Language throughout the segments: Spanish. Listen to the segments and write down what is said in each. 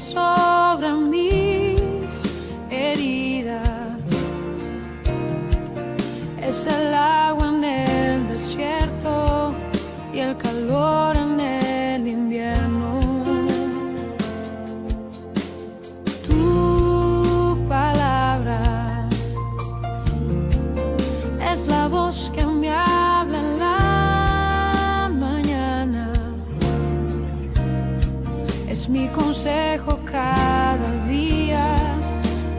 sobre mis heridas. Es el agua en el desierto y el calor en el invierno. Tu palabra es la voz que me habla en la mañana. Es mi consejo cada día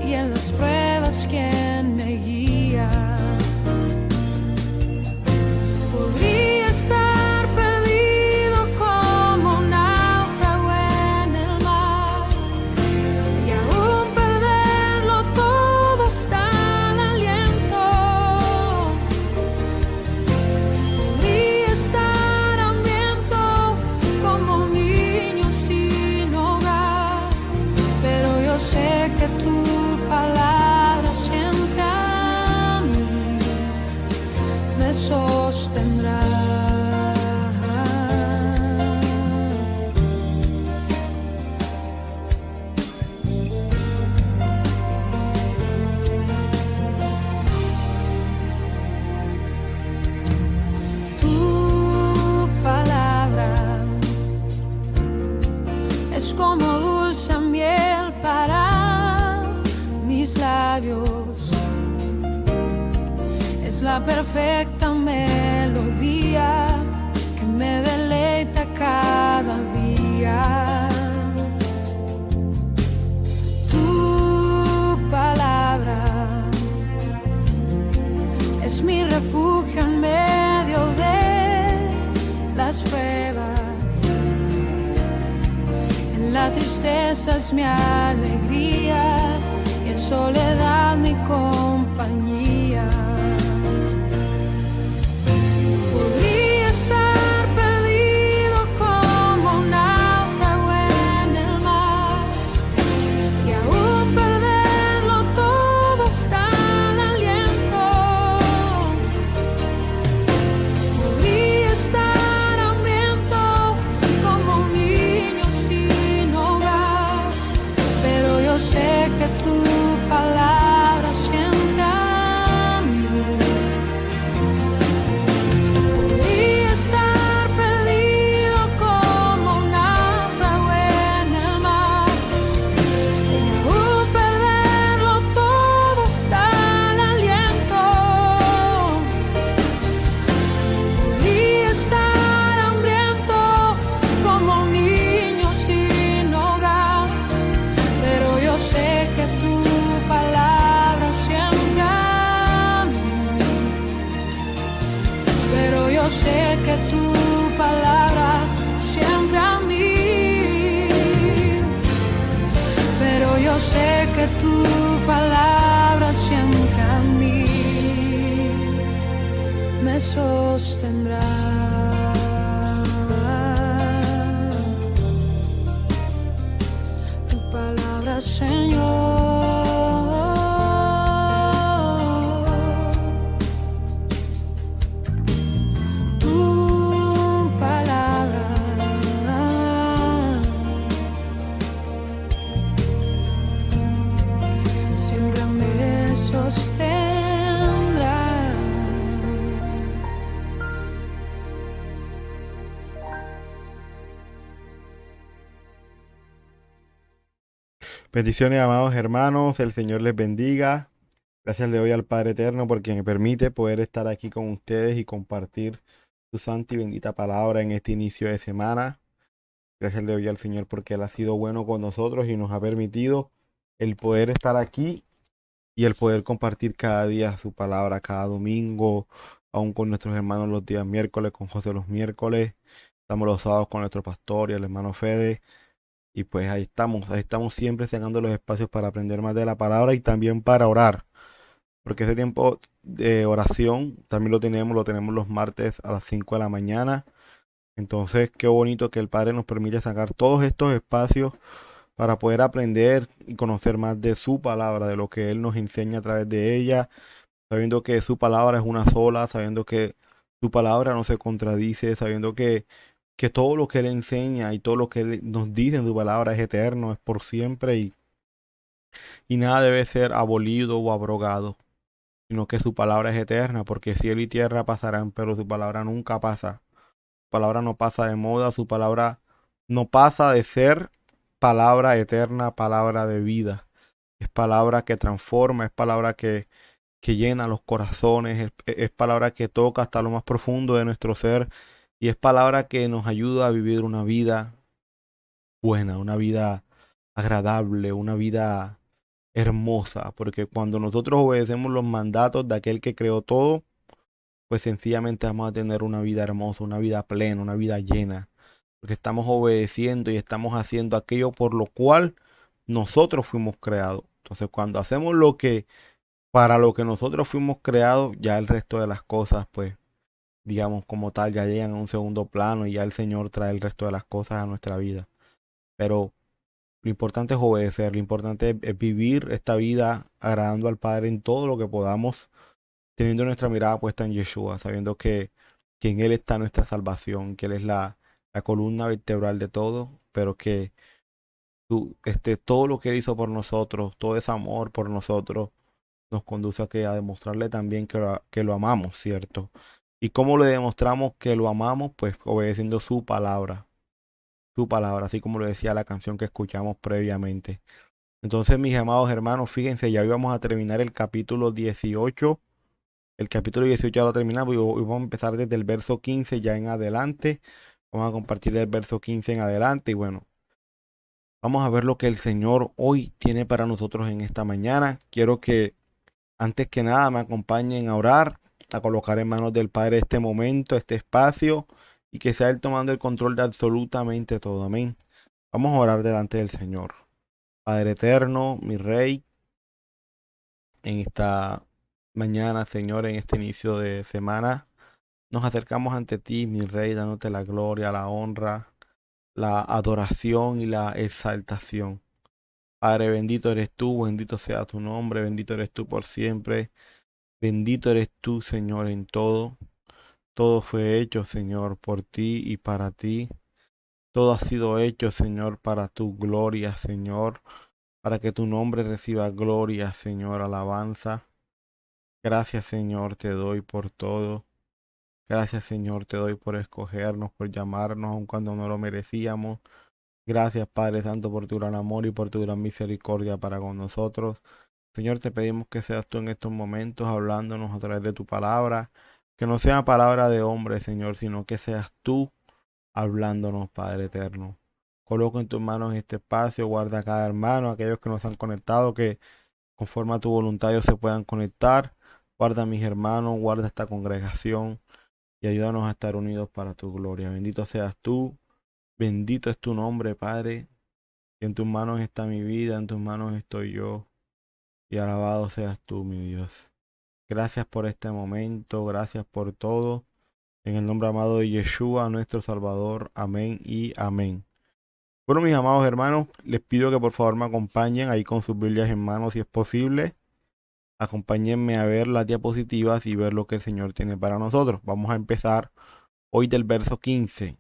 y en las pruebas quien me guía. Podría estar perdido como un náufrago en el mar y aún perderlo todo hasta el aliento. Podría estar hambriento como un niño sin hogar, pero yo sé que tu palabra siempre a mí me sostendrá. Tu palabra es como dulce miel para mis labios. Es la perfecta melodía que me deleita cada día. Tu palabra es mi refugio en medio de las pruebas. En la tristeza es mi alegría y en soledad mi compañía. Podría estar perdido como un náufrago en el mar y aún perderlo todo hasta el aliento. Podría estar hambriento como un niño sin hogar, pero yo sé que tu palabra siempre a mí. Podría estar perdido como un náufrago en el mar y aún perderlo todo hasta el aliento. Podría estar hambriento como un niño sin hogar, pero yo sé que tu palabra siempre a mí. Pero yo sé que tu palabra siempre a mí. Pero yo sé que tu palabra siempre a mí me sostendrá. Tu palabra, Señor. Tu palabra siempre me sostendrá. Bendiciones, amados hermanos, el Señor les bendiga. Gracias le doy al Padre Eterno porque me permite poder estar aquí con ustedes y compartir su santa y bendita palabra en este inicio de semana. Gracias le doy al Señor porque Él ha sido bueno con nosotros y nos ha permitido el poder estar aquí y el poder compartir cada día su palabra, cada domingo, aún con nuestros hermanos los días miércoles, con José los miércoles. Estamos los sábados con nuestro pastor y el hermano Fede. Y pues ahí estamos siempre sacando los espacios para aprender más de la palabra y también para orar. Porque ese tiempo de oración también lo tenemos los martes a las 5 de la mañana. Entonces, qué bonito que el Padre nos permite sacar todos estos espacios para poder aprender y conocer más de su palabra, de lo que Él nos enseña a través de ella, sabiendo que su palabra es una sola, sabiendo que su palabra no se contradice, sabiendo que que todo lo que Él enseña y todo lo que Él nos dice en su palabra es eterno, es por siempre y nada debe ser abolido o abrogado, sino que su palabra es eterna, porque cielo y tierra pasarán, pero su palabra nunca pasa. Su palabra no pasa de moda, su palabra no pasa de ser palabra eterna, palabra de vida. Es palabra que transforma, es palabra que llena los corazones, es palabra que toca hasta lo más profundo de nuestro ser y es palabra que nos ayuda a vivir una vida buena, una vida agradable, una vida hermosa, porque cuando nosotros obedecemos los mandatos de aquel que creó todo, pues sencillamente vamos a tener una vida hermosa, una vida plena, una vida llena, porque estamos obedeciendo y estamos haciendo aquello por lo cual nosotros fuimos creados. Entonces, cuando hacemos lo que para lo que nosotros fuimos creados, ya el resto de las cosas, pues, digamos como tal, ya llegan a un segundo plano y ya el Señor trae el resto de las cosas a nuestra vida. Pero lo importante es obedecer, lo importante es vivir esta vida agradando al Padre en todo lo que podamos, teniendo nuestra mirada puesta en Yeshua, sabiendo que en Él está nuestra salvación, que Él es la columna vertebral de todo, pero que todo lo que Él hizo por nosotros, todo ese amor por nosotros, nos conduce a demostrarle también que lo amamos, ¿cierto? ¿Y cómo le demostramos que lo amamos? Pues obedeciendo su palabra, así como lo decía la canción que escuchamos previamente. Entonces, mis amados hermanos, fíjense, ya íbamos a terminar el capítulo 18. El capítulo 18 ya lo terminamos y hoy vamos a empezar desde el verso 15 ya en adelante. Vamos a compartir del verso 15 en adelante y bueno, vamos a ver lo que el Señor hoy tiene para nosotros en esta mañana. Quiero que antes que nada me acompañen a orar, a colocar en manos del Padre este momento, este espacio y que sea Él tomando el control de absolutamente todo. Amén. Vamos a orar delante del Señor. Padre eterno, mi Rey, en esta mañana, Señor, en este inicio de semana, nos acercamos ante ti, mi Rey, dándote la gloria, la honra, la adoración y la exaltación. Padre, bendito eres tú, bendito sea tu nombre, bendito eres tú por siempre, bendito eres tú, Señor, en todo. Todo fue hecho, Señor, por ti y para ti. Todo ha sido hecho, Señor, para tu gloria, Señor, para que tu nombre reciba gloria, Señor, alabanza. Gracias, Señor, te doy por todo. Gracias, Señor, te doy por escogernos, por llamarnos, aun cuando no lo merecíamos. Gracias, Padre Santo, por tu gran amor y por tu gran misericordia para con nosotros. Señor, te pedimos que seas tú en estos momentos hablándonos a través de tu palabra. Que no sea palabra de hombre, Señor, sino que seas tú hablándonos, Padre eterno. Coloco en tus manos este espacio, guarda a cada hermano, aquellos que nos han conectado, que conforme a tu voluntad ellos se puedan conectar. Guarda a mis hermanos, guarda esta congregación y ayúdanos a estar unidos para tu gloria. Bendito seas tú, bendito es tu nombre, Padre. Y en tus manos está mi vida, en tus manos estoy yo. Y alabado seas tú, mi Dios. Gracias por este momento, gracias por todo. En el nombre amado de Yeshua, nuestro Salvador. Amén y amén. Bueno, mis amados hermanos, les pido que por favor me acompañen ahí con sus Biblias en mano si es posible. Acompáñenme a ver las diapositivas y ver lo que el Señor tiene para nosotros. Vamos a empezar hoy del verso 15.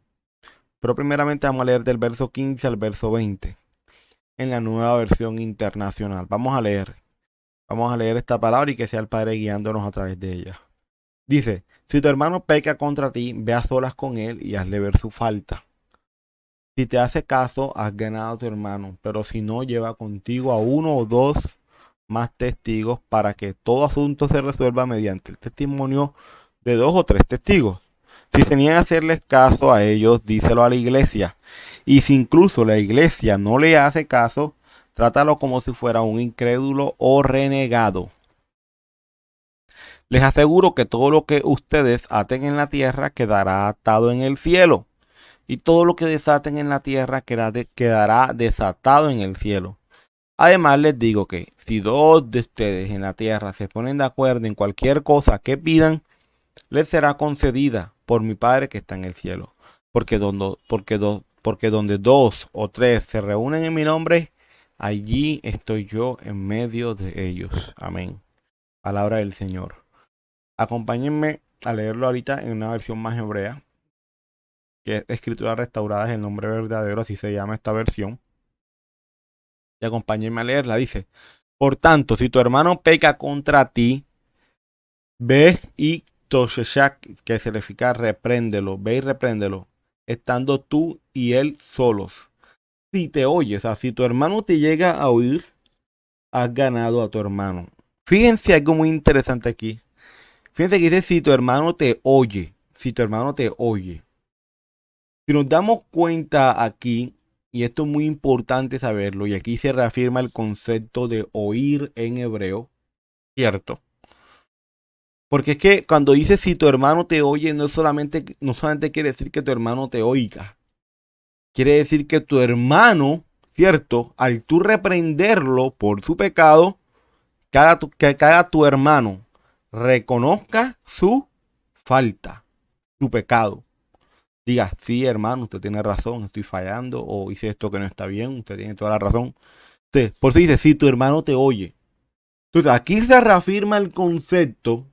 Pero primeramente vamos a leer del verso 15 al verso 20 en la nueva versión internacional. Vamos a leer esta palabra y que sea el Padre guiándonos a través de ella. Dice, si tu hermano peca contra ti, ve a solas con él y hazle ver su falta. Si te hace caso, has ganado a tu hermano, pero si no, lleva contigo a uno o dos más testigos para que todo asunto se resuelva mediante el testimonio de dos o tres testigos. Si se niega a hacerles caso a ellos, díselo a la iglesia. Y si incluso la iglesia no le hace caso, trátalo como si fuera un incrédulo o renegado. Les aseguro que todo lo que ustedes aten en la tierra quedará atado en el cielo, y todo lo que desaten en la tierra quedará desatado en el cielo. Además les digo que si dos de ustedes en la tierra se ponen de acuerdo en cualquier cosa que pidan, les será concedida por mi Padre que está en el cielo. Porque donde dos o tres se reúnen en mi nombre, allí estoy yo en medio de ellos. Amén. Palabra del Señor. Acompáñenme a leerlo ahorita en una versión más hebrea. que es Escritura Restaurada, es el nombre verdadero, así se llama esta versión. Y acompáñenme a leerla, dice: por tanto, si tu hermano peca contra ti, ve y tosheshak, que significa repréndelo, ve y repréndelo, estando tú y él solos. Si te oyes, o sea, si tu hermano te llega a oír, has ganado a tu hermano. Fíjense algo muy interesante aquí. Fíjense que dice si tu hermano te oye, si tu hermano te oye. Si nos damos cuenta aquí, y esto es muy importante saberlo, y aquí se reafirma el concepto de oír en hebreo, ¿cierto? Porque es que cuando dice si tu hermano te oye, no solamente quiere decir que tu hermano te oiga. Quiere decir que tu hermano, ¿cierto? Al tú reprenderlo por su pecado, que haga tu hermano reconozca su falta, su pecado. Diga, sí, hermano, usted tiene razón, estoy fallando, o hice esto que no está bien, usted tiene toda la razón. Entonces, por eso dice, si tu hermano te oye. Entonces, aquí se reafirma el concepto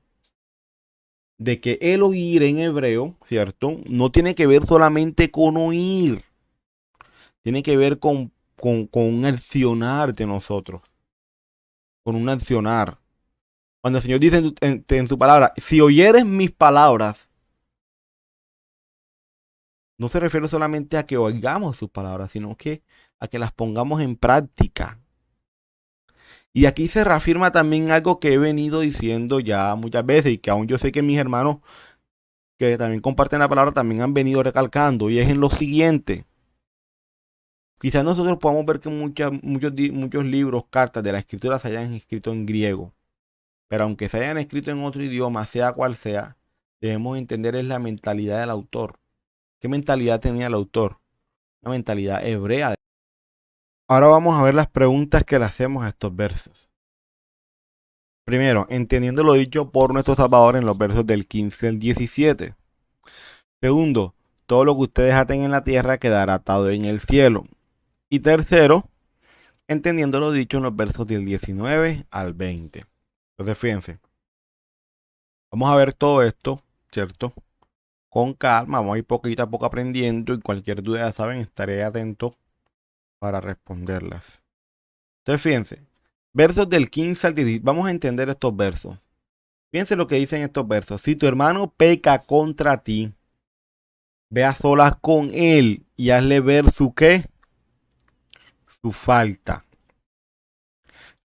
de que el oír en hebreo, ¿cierto? No tiene que ver solamente con oír, tiene que ver con un accionar de nosotros, con un accionar. Cuando el Señor dice en su palabra, si oyeres mis palabras, no se refiere solamente a que oigamos sus palabras, sino que a que las pongamos en práctica. Y aquí se reafirma también algo que he venido diciendo ya muchas veces y que aún yo sé que mis hermanos que también comparten la palabra también han venido recalcando, y es en lo siguiente. Quizás nosotros podamos ver que muchos libros, cartas de la escritura se hayan escrito en griego, pero aunque se hayan escrito en otro idioma, sea cual sea, debemos entender es la mentalidad del autor. ¿Qué mentalidad tenía el autor? Una mentalidad hebrea. Ahora vamos a ver las preguntas que le hacemos a estos versos. Primero, entendiendo lo dicho por nuestro Salvador en los versos del 15 al 17. Segundo, todo lo que ustedes aten en la tierra quedará atado en el cielo. Y tercero, entendiendo lo dicho en los versos del 19 al 20. Entonces, fíjense, vamos a ver todo esto, ¿cierto? Con calma, vamos a ir poquito a poco aprendiendo y cualquier duda, ya saben, estaré atento para responderlas. Entonces, fíjense, versos del 15 al 17, vamos a entender estos versos. Fíjense lo que dicen estos versos. Si tu hermano peca contra ti, ve a solas con él y hazle ver su qué, su falta.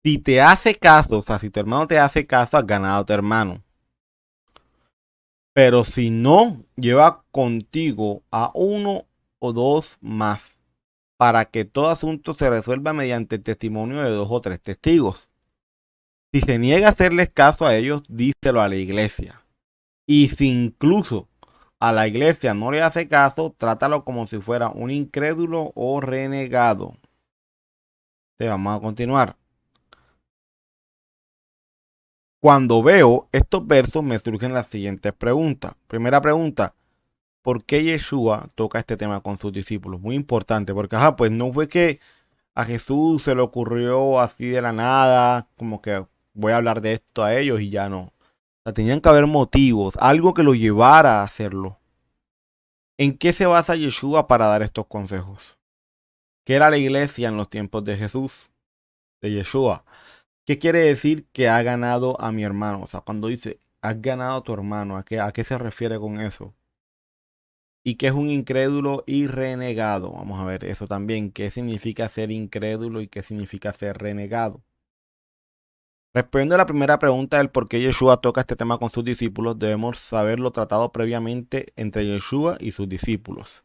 Si te hace caso, o sea, si tu hermano te hace caso, has ganado a tu hermano. Pero si no, lleva contigo a uno o dos más, para que todo asunto se resuelva mediante el testimonio de dos o tres testigos. Si se niega a hacerles caso a ellos, díselo a la iglesia. Y si incluso a la iglesia no le hace caso, trátalo como si fuera un incrédulo o renegado. Te vamos a continuar. Cuando veo estos versos me surgen las siguientes preguntas. Primera pregunta, ¿por qué Yeshua toca este tema con sus discípulos? Muy importante, porque pues no fue que a Jesús se le ocurrió así de la nada, como que voy a hablar de esto a ellos y ya no. O sea, tenían que haber motivos, algo que lo llevara a hacerlo. ¿En qué se basa Yeshua para dar estos consejos? ¿Qué era la iglesia en los tiempos de Jesús, de Yeshua? ¿Qué quiere decir que ha ganado a mi hermano? O sea, cuando dice, has ganado a tu hermano, ¿a qué se refiere con eso? ¿Y qué es un incrédulo y renegado? Vamos a ver eso también. ¿Qué significa ser incrédulo y qué significa ser renegado? Respondiendo a la primera pregunta del por qué Yeshua toca este tema con sus discípulos, debemos saberlo tratado previamente entre Yeshua y sus discípulos.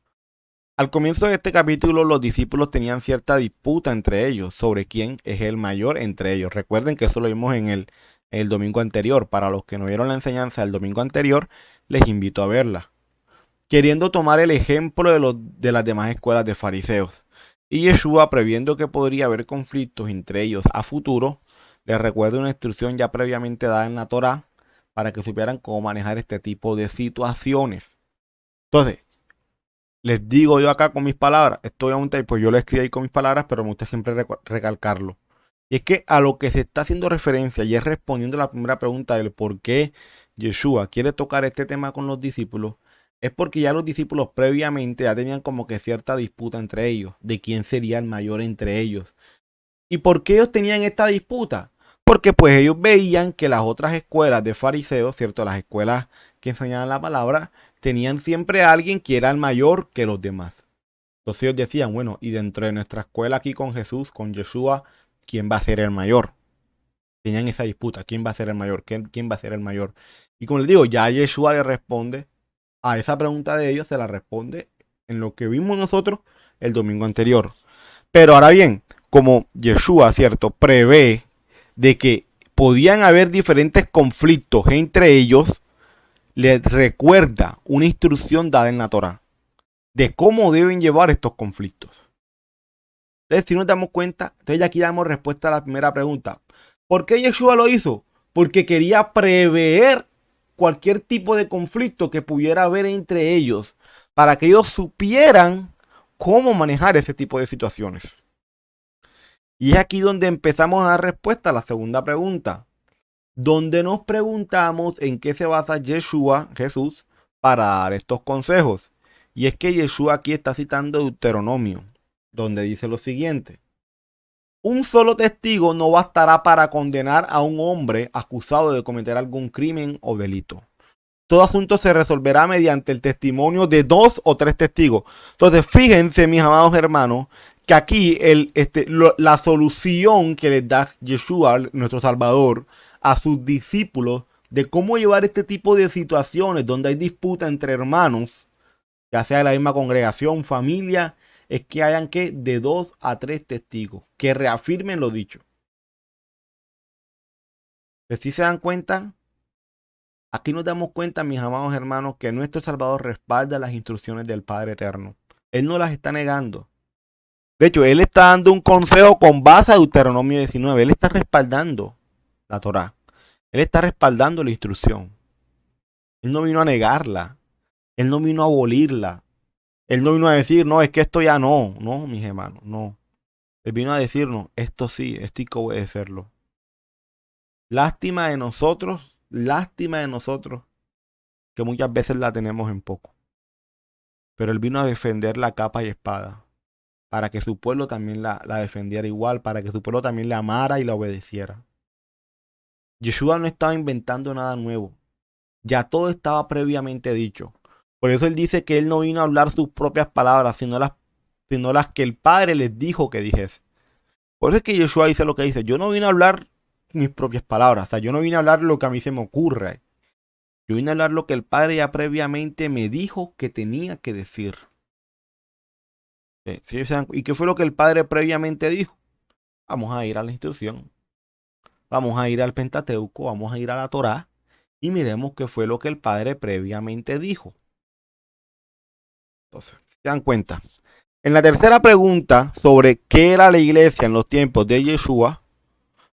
Al comienzo de este capítulo, los discípulos tenían cierta disputa entre ellos sobre quién es el mayor entre ellos. Recuerden que eso lo vimos en el domingo anterior. Para los que no vieron la enseñanza del domingo anterior, les invito a verla. Queriendo tomar el ejemplo de las demás escuelas de fariseos. Y Yeshua, previendo que podría haber conflictos entre ellos a futuro, les recuerda una instrucción ya previamente dada en la Torá para que supieran cómo manejar este tipo de situaciones. Entonces, les digo yo acá con mis palabras, esto obviamente pues yo lo escribí ahí con mis palabras, pero me gusta siempre recalcarlo. Y es que a lo que se está haciendo referencia y es respondiendo a la primera pregunta del por qué Yeshua quiere tocar este tema con los discípulos, es porque ya los discípulos previamente ya tenían como que cierta disputa entre ellos, de quién sería el mayor entre ellos. ¿Y por qué ellos tenían esta disputa? Porque pues ellos veían que las otras escuelas de fariseos, ¿cierto? Las escuelas que enseñaban la palabra, tenían siempre a alguien que era el mayor que los demás. Entonces ellos decían, bueno, y dentro de nuestra escuela aquí con Jesús, con Yeshua, ¿quién va a ser el mayor? Tenían esa disputa, ¿quién va a ser el mayor? ¿Quién va a ser el mayor? Y como les digo, ya Yeshua le responde a esa pregunta de ellos, se la responde en lo que vimos nosotros el domingo anterior. Pero ahora bien, como Yeshua, ¿cierto? Prevé de que podían haber diferentes conflictos entre ellos, les recuerda una instrucción dada en la Torá de cómo deben llevar estos conflictos. Entonces, si nos damos cuenta, entonces ya aquí damos respuesta a la primera pregunta. ¿Por qué Yeshua lo hizo? Porque quería prever cualquier tipo de conflicto que pudiera haber entre ellos, para que ellos supieran cómo manejar ese tipo de situaciones. Y es aquí donde empezamos a dar respuesta a la segunda pregunta, donde nos preguntamos en qué se basa Yeshua, Jesús, para dar estos consejos. Y es que Yeshua aquí está citando Deuteronomio, donde dice lo siguiente: un solo testigo no bastará para condenar a un hombre acusado de cometer algún crimen o delito. Todo asunto se resolverá mediante el testimonio de 2 o 3 testigos. Entonces, fíjense, mis amados hermanos, que aquí la solución que les da Yeshua, nuestro Salvador, a sus discípulos de cómo llevar este tipo de situaciones donde hay disputa entre hermanos, ya sea de la misma congregación, familia, es que hayan que de 2 a 3 testigos que reafirmen lo dicho. Pues si se dan cuenta, aquí nos damos cuenta, mis amados hermanos, que nuestro Salvador respalda las instrucciones del Padre Eterno. Él no las está negando. De hecho, Él está dando un consejo con base a Deuteronomio 19. Él está respaldando la Torá. Él está respaldando la instrucción. Él no vino a negarla. Él no vino a abolirla. Él no vino a decir, no, es que esto ya no. No, mis hermanos, no. Él vino a decirnos, esto sí, esto hay que obedecerlo. Lástima de nosotros, que muchas veces la tenemos en poco. Pero Él vino a defender la capa y espada, para que su pueblo también la defendiera igual, para que su pueblo también la amara y la obedeciera. Yeshua no estaba inventando nada nuevo, ya todo estaba previamente dicho. Por eso Él dice que Él no vino a hablar sus propias palabras, sino las que el Padre les dijo que dijese. Por eso es que Yeshua dice lo que dice: yo no vine a hablar mis propias palabras, o sea, yo no vine a hablar lo que a mí se me ocurre. Yo vine a hablar lo que el Padre ya previamente me dijo que tenía que decir. ¿Sí? ¿Y qué fue lo que el Padre previamente dijo? Vamos a ir a la instrucción. Vamos a ir al Pentateuco, vamos a ir a la Torá y miremos qué fue lo que el Padre previamente dijo. Entonces, ¿se dan cuenta? En la tercera pregunta sobre qué era la iglesia en los tiempos de Yeshua,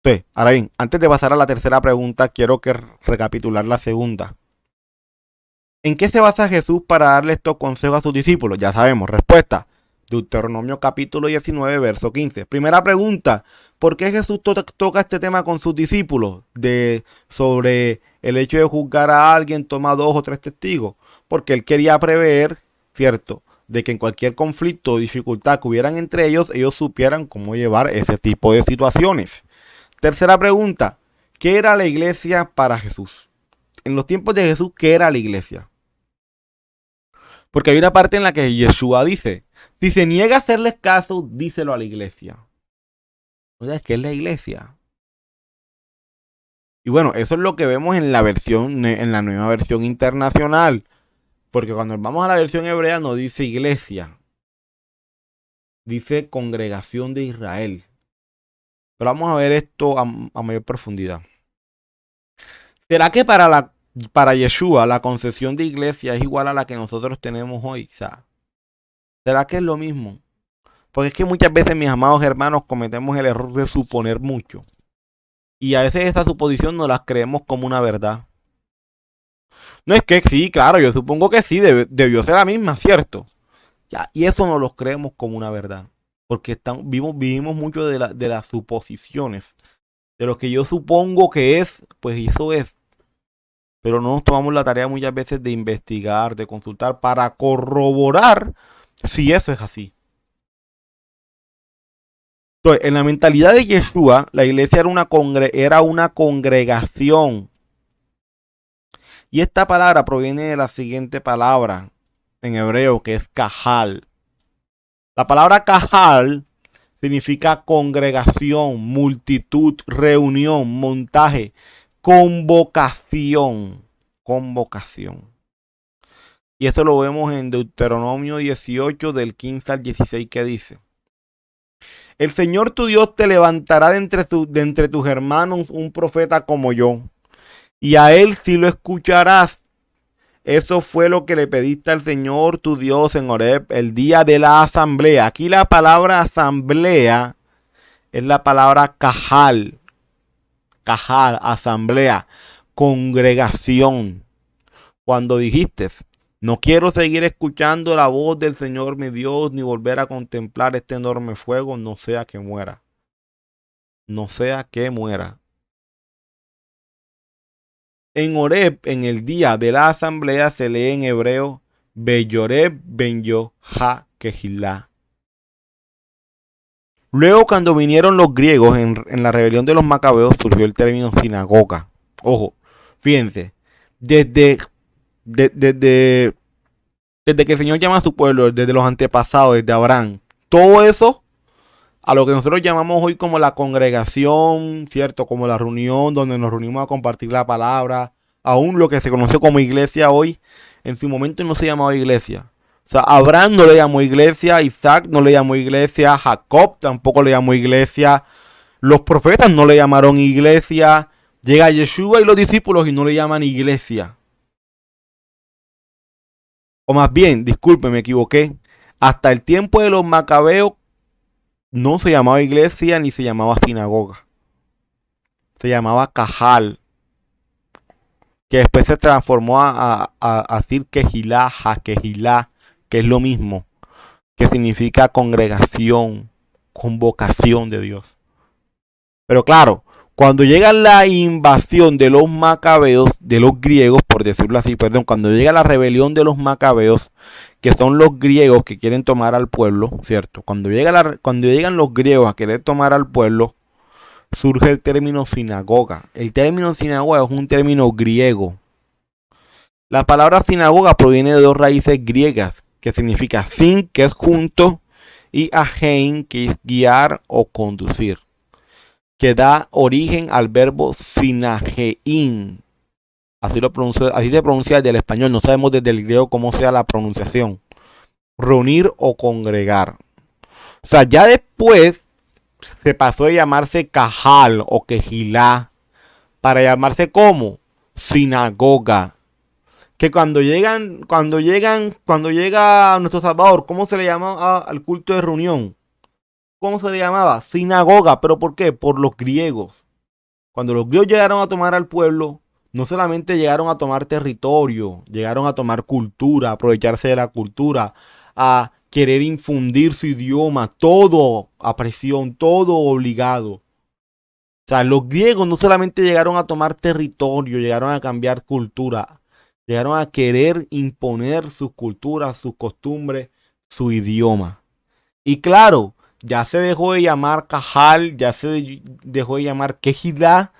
entonces, ahora bien, antes de pasar a la tercera pregunta, quiero recapitular la segunda. ¿En qué se basa Jesús para darle estos consejos a sus discípulos? Ya sabemos, respuesta: Deuteronomio capítulo 19, verso 15. Primera pregunta: ¿por qué Jesús toca este tema con sus discípulos? Sobre el hecho de juzgar a alguien, toma 2 o 3 testigos. Porque Él quería prever, ¿cierto?, de que en cualquier conflicto o dificultad que hubieran entre ellos, ellos supieran cómo llevar ese tipo de situaciones. Tercera pregunta: ¿qué era la iglesia para Jesús? En los tiempos de Jesús, ¿qué era la iglesia? Porque hay una parte en la que Yeshua dice: si se niega a hacerles caso, díselo a la iglesia. ¿No sabes qué es la iglesia? Y bueno, eso es lo que vemos en la nueva versión internacional. Porque cuando vamos a la versión hebrea no dice iglesia, dice congregación de Israel. Pero vamos a ver esto a mayor profundidad. ¿Será que para Yeshua la concepción de iglesia es igual a la que nosotros tenemos hoy? O sea, ¿será que es lo mismo? Porque es que muchas veces, mis amados hermanos, cometemos el error de suponer mucho. Y a veces esa suposición no las creemos como una verdad. No es que sí, claro, yo supongo que sí, debió ser la misma, ¿cierto? Ya, y eso no lo creemos como una verdad. Porque vivimos mucho de las suposiciones. De lo que yo supongo que es, pues eso es. pero no nos tomamos la tarea muchas veces de investigar, de consultar para corroborar si eso es así. Entonces, en la mentalidad de Yeshua, la iglesia era una congregación. Y esta palabra proviene de la siguiente palabra en hebreo, que es kahal. La palabra kahal significa congregación, multitud, reunión, montaje, convocación. Convocación. Y esto lo vemos en Deuteronomio 18, del 15 al 16, que dice: el Señor tu Dios te levantará de entre tus hermanos un profeta como yo, y a él sí lo escucharás. Eso fue lo que le pediste al Señor tu Dios en Horeb el día de la asamblea. Aquí la palabra asamblea es la palabra kahal. Kahal, asamblea, congregación. Cuando dijiste: no quiero seguir escuchando la voz del Señor mi Dios, ni volver a contemplar este enorme fuego, no sea que muera. No sea que muera. En Horeb, en el día de la asamblea, se lee en hebreo Beyoreb ben yo ha kehilá. Luego, cuando vinieron los griegos en la rebelión de los macabeos, surgió el término sinagoga. Ojo, fíjense, desde, de- desde, desde que el Señor llama a su pueblo, desde los antepasados, desde Abraham, todo eso a lo que nosotros llamamos hoy como la congregación, ¿cierto? Como la reunión donde nos reunimos a compartir la palabra, aún lo que se conoce como iglesia hoy, en su momento no se llamaba iglesia. O sea, Abraham no le llamó iglesia, Isaac no le llamó iglesia, Jacob tampoco le llamó iglesia, los profetas no le llamaron iglesia, llega Yeshua y los discípulos y no le llaman iglesia. O más bien, disculpe, me equivoqué, hasta el tiempo de los macabeos no se llamaba iglesia ni se llamaba sinagoga. Se llamaba Cajal, que después se transformó a decir Quejilá, Jaquejilá, que es lo mismo, que significa congregación, convocación de Dios. Pero claro, cuando llega la invasión de los macabeos, de los griegos, por decirlo así, perdón, cuando llega la rebelión de los macabeos, que son los griegos que quieren tomar al pueblo, ¿cierto? Cuando llegan los griegos a querer tomar al pueblo, surge el término sinagoga. El término sinagoga es un término griego. La palabra sinagoga proviene de dos raíces griegas, que significa sin, que es junto, y agein, que es guiar o conducir, que da origen al verbo sinagein. Así se pronuncia desde el español, no sabemos desde el griego cómo sea la pronunciación. Reunir o congregar. O sea, ya después se pasó de llamarse Cajal o Quejilá para llamarse como sinagoga. Que cuando llega nuestro Salvador, ¿cómo se le llama al culto de reunión? ¿Cómo se le llamaba? Sinagoga. ¿Pero por qué? Por los griegos. Cuando los griegos llegaron a tomar al pueblo, no solamente llegaron a tomar territorio, llegaron a tomar cultura, a aprovecharse de la cultura, a querer infundir su idioma, todo a presión, todo obligado. O sea, los griegos no solamente llegaron a tomar territorio, llegaron a cambiar cultura, llegaron a querer imponer sus culturas, sus costumbres, su idioma. Y claro, ya se dejó de llamar Cajal, ya se dejó de llamar Quejidá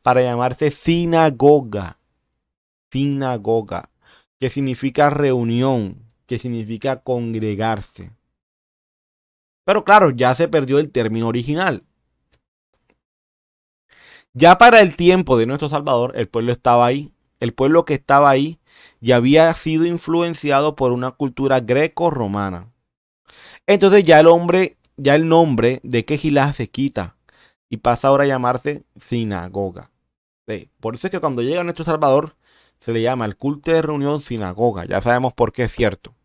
para llamarse sinagoga. Sinagoga, que significa reunión, que significa congregarse. Pero claro, ya se perdió el término original. Ya para el tiempo de nuestro Salvador, el pueblo estaba ahí. El pueblo que estaba ahí ya había sido influenciado por una cultura greco-romana. Entonces ya el nombre de Quejilá se quita y pasa ahora a llamarse sinagoga. Sí, por eso es que cuando llega nuestro Salvador se le llama el culto de reunión sinagoga. Ya sabemos por qué es cierto.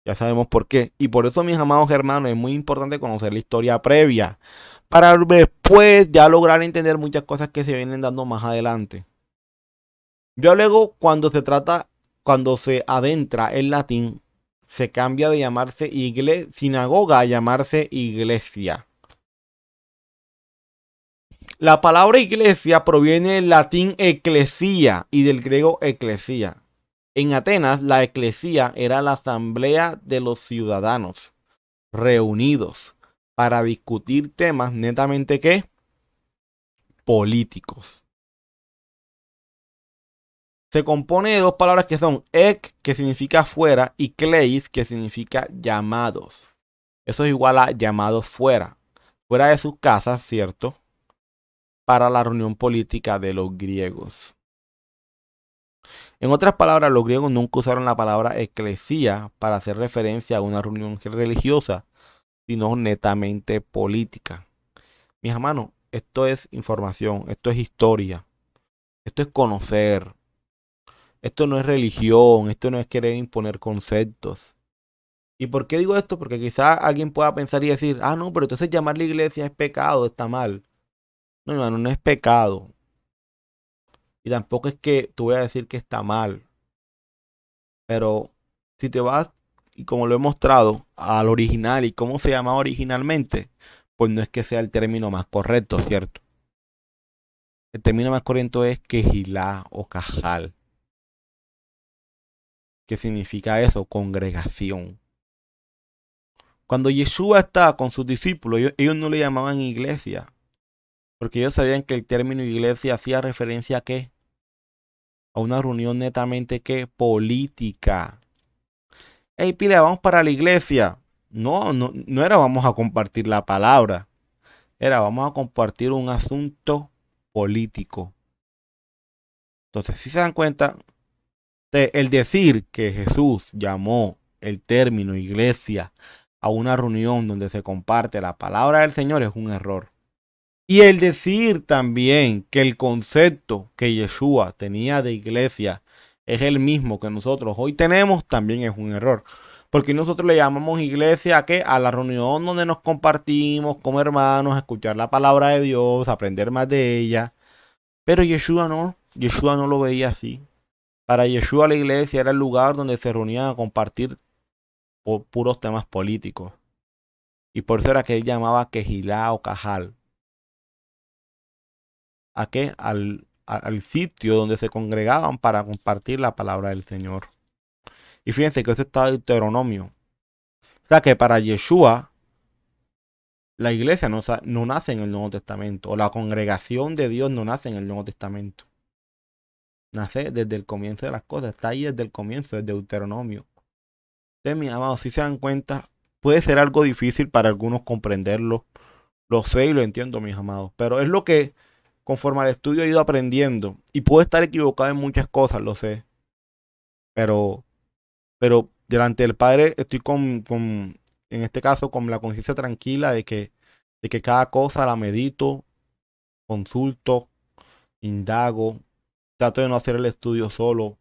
Ya sabemos por qué. Y por eso, mis amados hermanos, es muy importante conocer la historia previa para después ya lograr entender muchas cosas que se vienen dando más adelante. Yo luego, cuando se adentra el latín, se cambia de llamarse sinagoga a llamarse iglesia. La palabra iglesia proviene del latín ecclesia y del griego eclesia. En Atenas, la eclesía era la asamblea de los ciudadanos reunidos para discutir temas netamente ¿qué? Políticos. Se compone de dos palabras que son ek, que significa fuera, y kleis, que significa llamados. Eso es igual a llamados fuera. Fuera de sus casas, ¿cierto? Para la reunión política de los griegos. En otras palabras, los griegos nunca usaron la palabra eclesía para hacer referencia a una reunión religiosa, sino netamente política. Mis hermanos, esto es información, esto es historia, esto es conocer, esto no es religión, esto no es querer imponer conceptos. ¿Y por qué digo esto? Porque quizás alguien pueda pensar y decir, ah, no, pero entonces llamarle iglesia es pecado, está mal. No, hermano, no es pecado. Y tampoco es que tú voy a decir que está mal. Pero si te vas, y como lo he mostrado, al original y cómo se llamaba originalmente, pues no es que sea el término más correcto, ¿cierto? El término más correcto es quejilá o cajal. ¿Qué significa eso? Congregación. Cuando Yeshua estaba con sus discípulos, ellos no le llamaban iglesia, porque ellos sabían que el término iglesia hacía referencia a qué? A una reunión netamente ¿qué? Política. Hey, pile, vamos para la iglesia. No era vamos a compartir la palabra. Era vamos a compartir un asunto político. Entonces, si se dan cuenta, el decir que Jesús llamó el término iglesia a una reunión donde se comparte la palabra del Señor es un error. Y el decir también que el concepto que Yeshua tenía de iglesia es el mismo que nosotros hoy tenemos también es un error. Porque nosotros le llamamos iglesia ¿a qué? A la reunión donde nos compartimos como hermanos, escuchar la palabra de Dios, aprender más de ella. Pero Yeshua no lo veía así. Para Yeshua la iglesia era el lugar donde se reunían a compartir puros temas políticos. Y por eso era que él llamaba quejilá o cajal. ¿A qué? Al sitio donde se congregaban para compartir la palabra del Señor. Y fíjense que eso está en Deuteronomio. O sea que para Yeshua la iglesia no nace en el Nuevo Testamento. O la congregación de Dios no nace en el Nuevo Testamento. Nace desde el comienzo de las cosas. Está ahí desde el comienzo, desde Deuteronomio. Ustedes, mis amados, si se dan cuenta, puede ser algo difícil para algunos comprenderlo. Lo sé y lo entiendo, mis amados. Pero es lo que conforme al estudio he ido aprendiendo. Y puedo estar equivocado en muchas cosas, lo sé. Pero delante del Padre estoy en este caso, con la conciencia tranquila de que cada cosa la medito, consulto, indago. Trato de no hacer el estudio solo.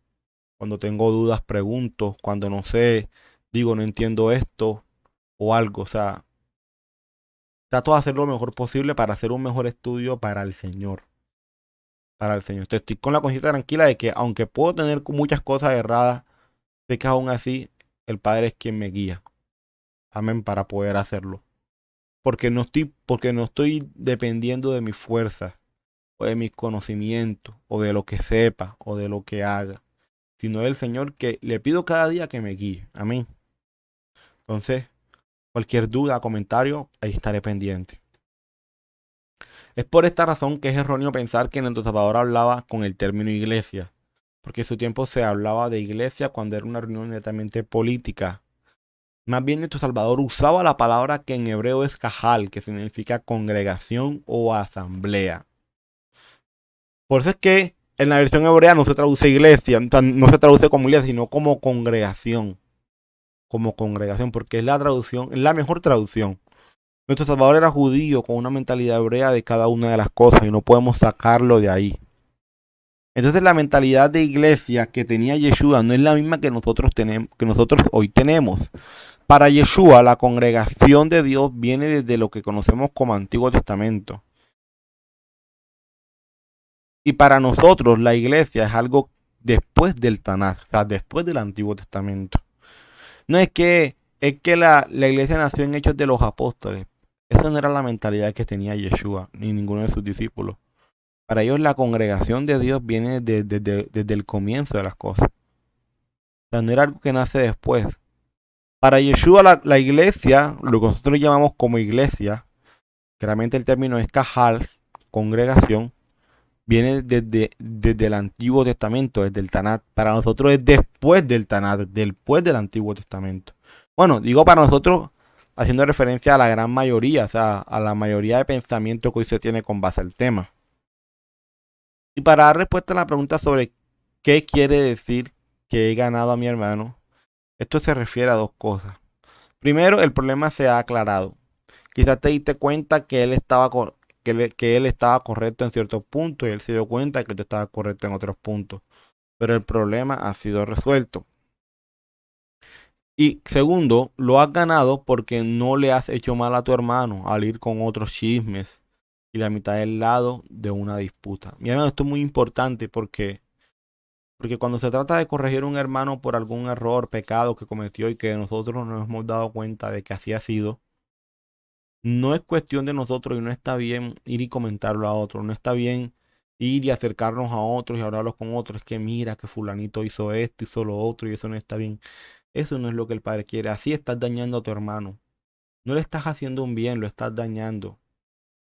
Cuando tengo dudas, pregunto. Cuando no sé, digo, no entiendo esto o algo. O sea, trato de hacer lo mejor posible para hacer un mejor estudio para el Señor. Para el Señor. Entonces, estoy con la conciencia tranquila de que aunque puedo tener muchas cosas erradas, sé que aún así el Padre es quien me guía. Amén, para poder hacerlo. Porque no estoy dependiendo de mis fuerzas, o de mis conocimientos, o de lo que sepa, o de lo que haga, sino del Señor que le pido cada día que me guíe. Amén. Entonces, cualquier duda, comentario, ahí estaré pendiente. Es por esta razón que es erróneo pensar que nuestro Salvador hablaba con el término iglesia, porque en su tiempo se hablaba de iglesia cuando era una reunión netamente política. Más bien nuestro Salvador usaba la palabra que en hebreo es cajal, que significa congregación o asamblea. Por eso es que en la versión hebrea no se traduce iglesia, no se traduce como iglesia, sino como congregación. Como congregación, porque es la traducción, es la mejor traducción. Nuestro Salvador era judío con una mentalidad hebrea de cada una de las cosas y no podemos sacarlo de ahí. Entonces la mentalidad de iglesia que tenía Yeshua no es la misma que nosotros hoy tenemos. Para Yeshua, la congregación de Dios viene desde lo que conocemos como Antiguo Testamento. Y para nosotros, la iglesia es algo después del Tanaj, o sea, después del Antiguo Testamento. No es que la iglesia nació en Hechos de los Apóstoles. Esa no era la mentalidad que tenía Yeshua ni ninguno de sus discípulos. Para ellos la congregación de Dios viene desde el comienzo de las cosas. O sea, no era algo que nace después. Para Yeshua la iglesia, lo que nosotros llamamos como iglesia, claramente el término es kahal, congregación, viene desde el Antiguo Testamento, desde el Tanat. Para nosotros es después del Tanat, después del Antiguo Testamento. Bueno, digo para nosotros haciendo referencia a la gran mayoría, o sea, a la mayoría de pensamiento que hoy se tiene con base al tema. Y para dar respuesta a la pregunta sobre qué quiere decir que he ganado a mi hermano, esto se refiere a dos cosas. Primero, el problema se ha aclarado. Quizás te diste cuenta que él estaba correcto en ciertos puntos y él se dio cuenta que tú estabas correcto en otros puntos. Pero el problema ha sido resuelto. Y segundo, lo has ganado porque no le has hecho mal a tu hermano al ir con otros chismes y la mitad del lado de una disputa. Mi hermano, esto es muy importante porque cuando se trata de corregir a un hermano por algún error, pecado que cometió y que nosotros nos hemos dado cuenta de que así ha sido, no es cuestión de nosotros y no está bien ir y comentarlo a otros, no está bien ir y acercarnos a otros y hablarlos con otros. Es que mira que fulanito hizo esto, hizo lo otro y eso no está bien. Eso no es lo que el Padre quiere. Así estás dañando a tu hermano. No le estás haciendo un bien, lo estás dañando.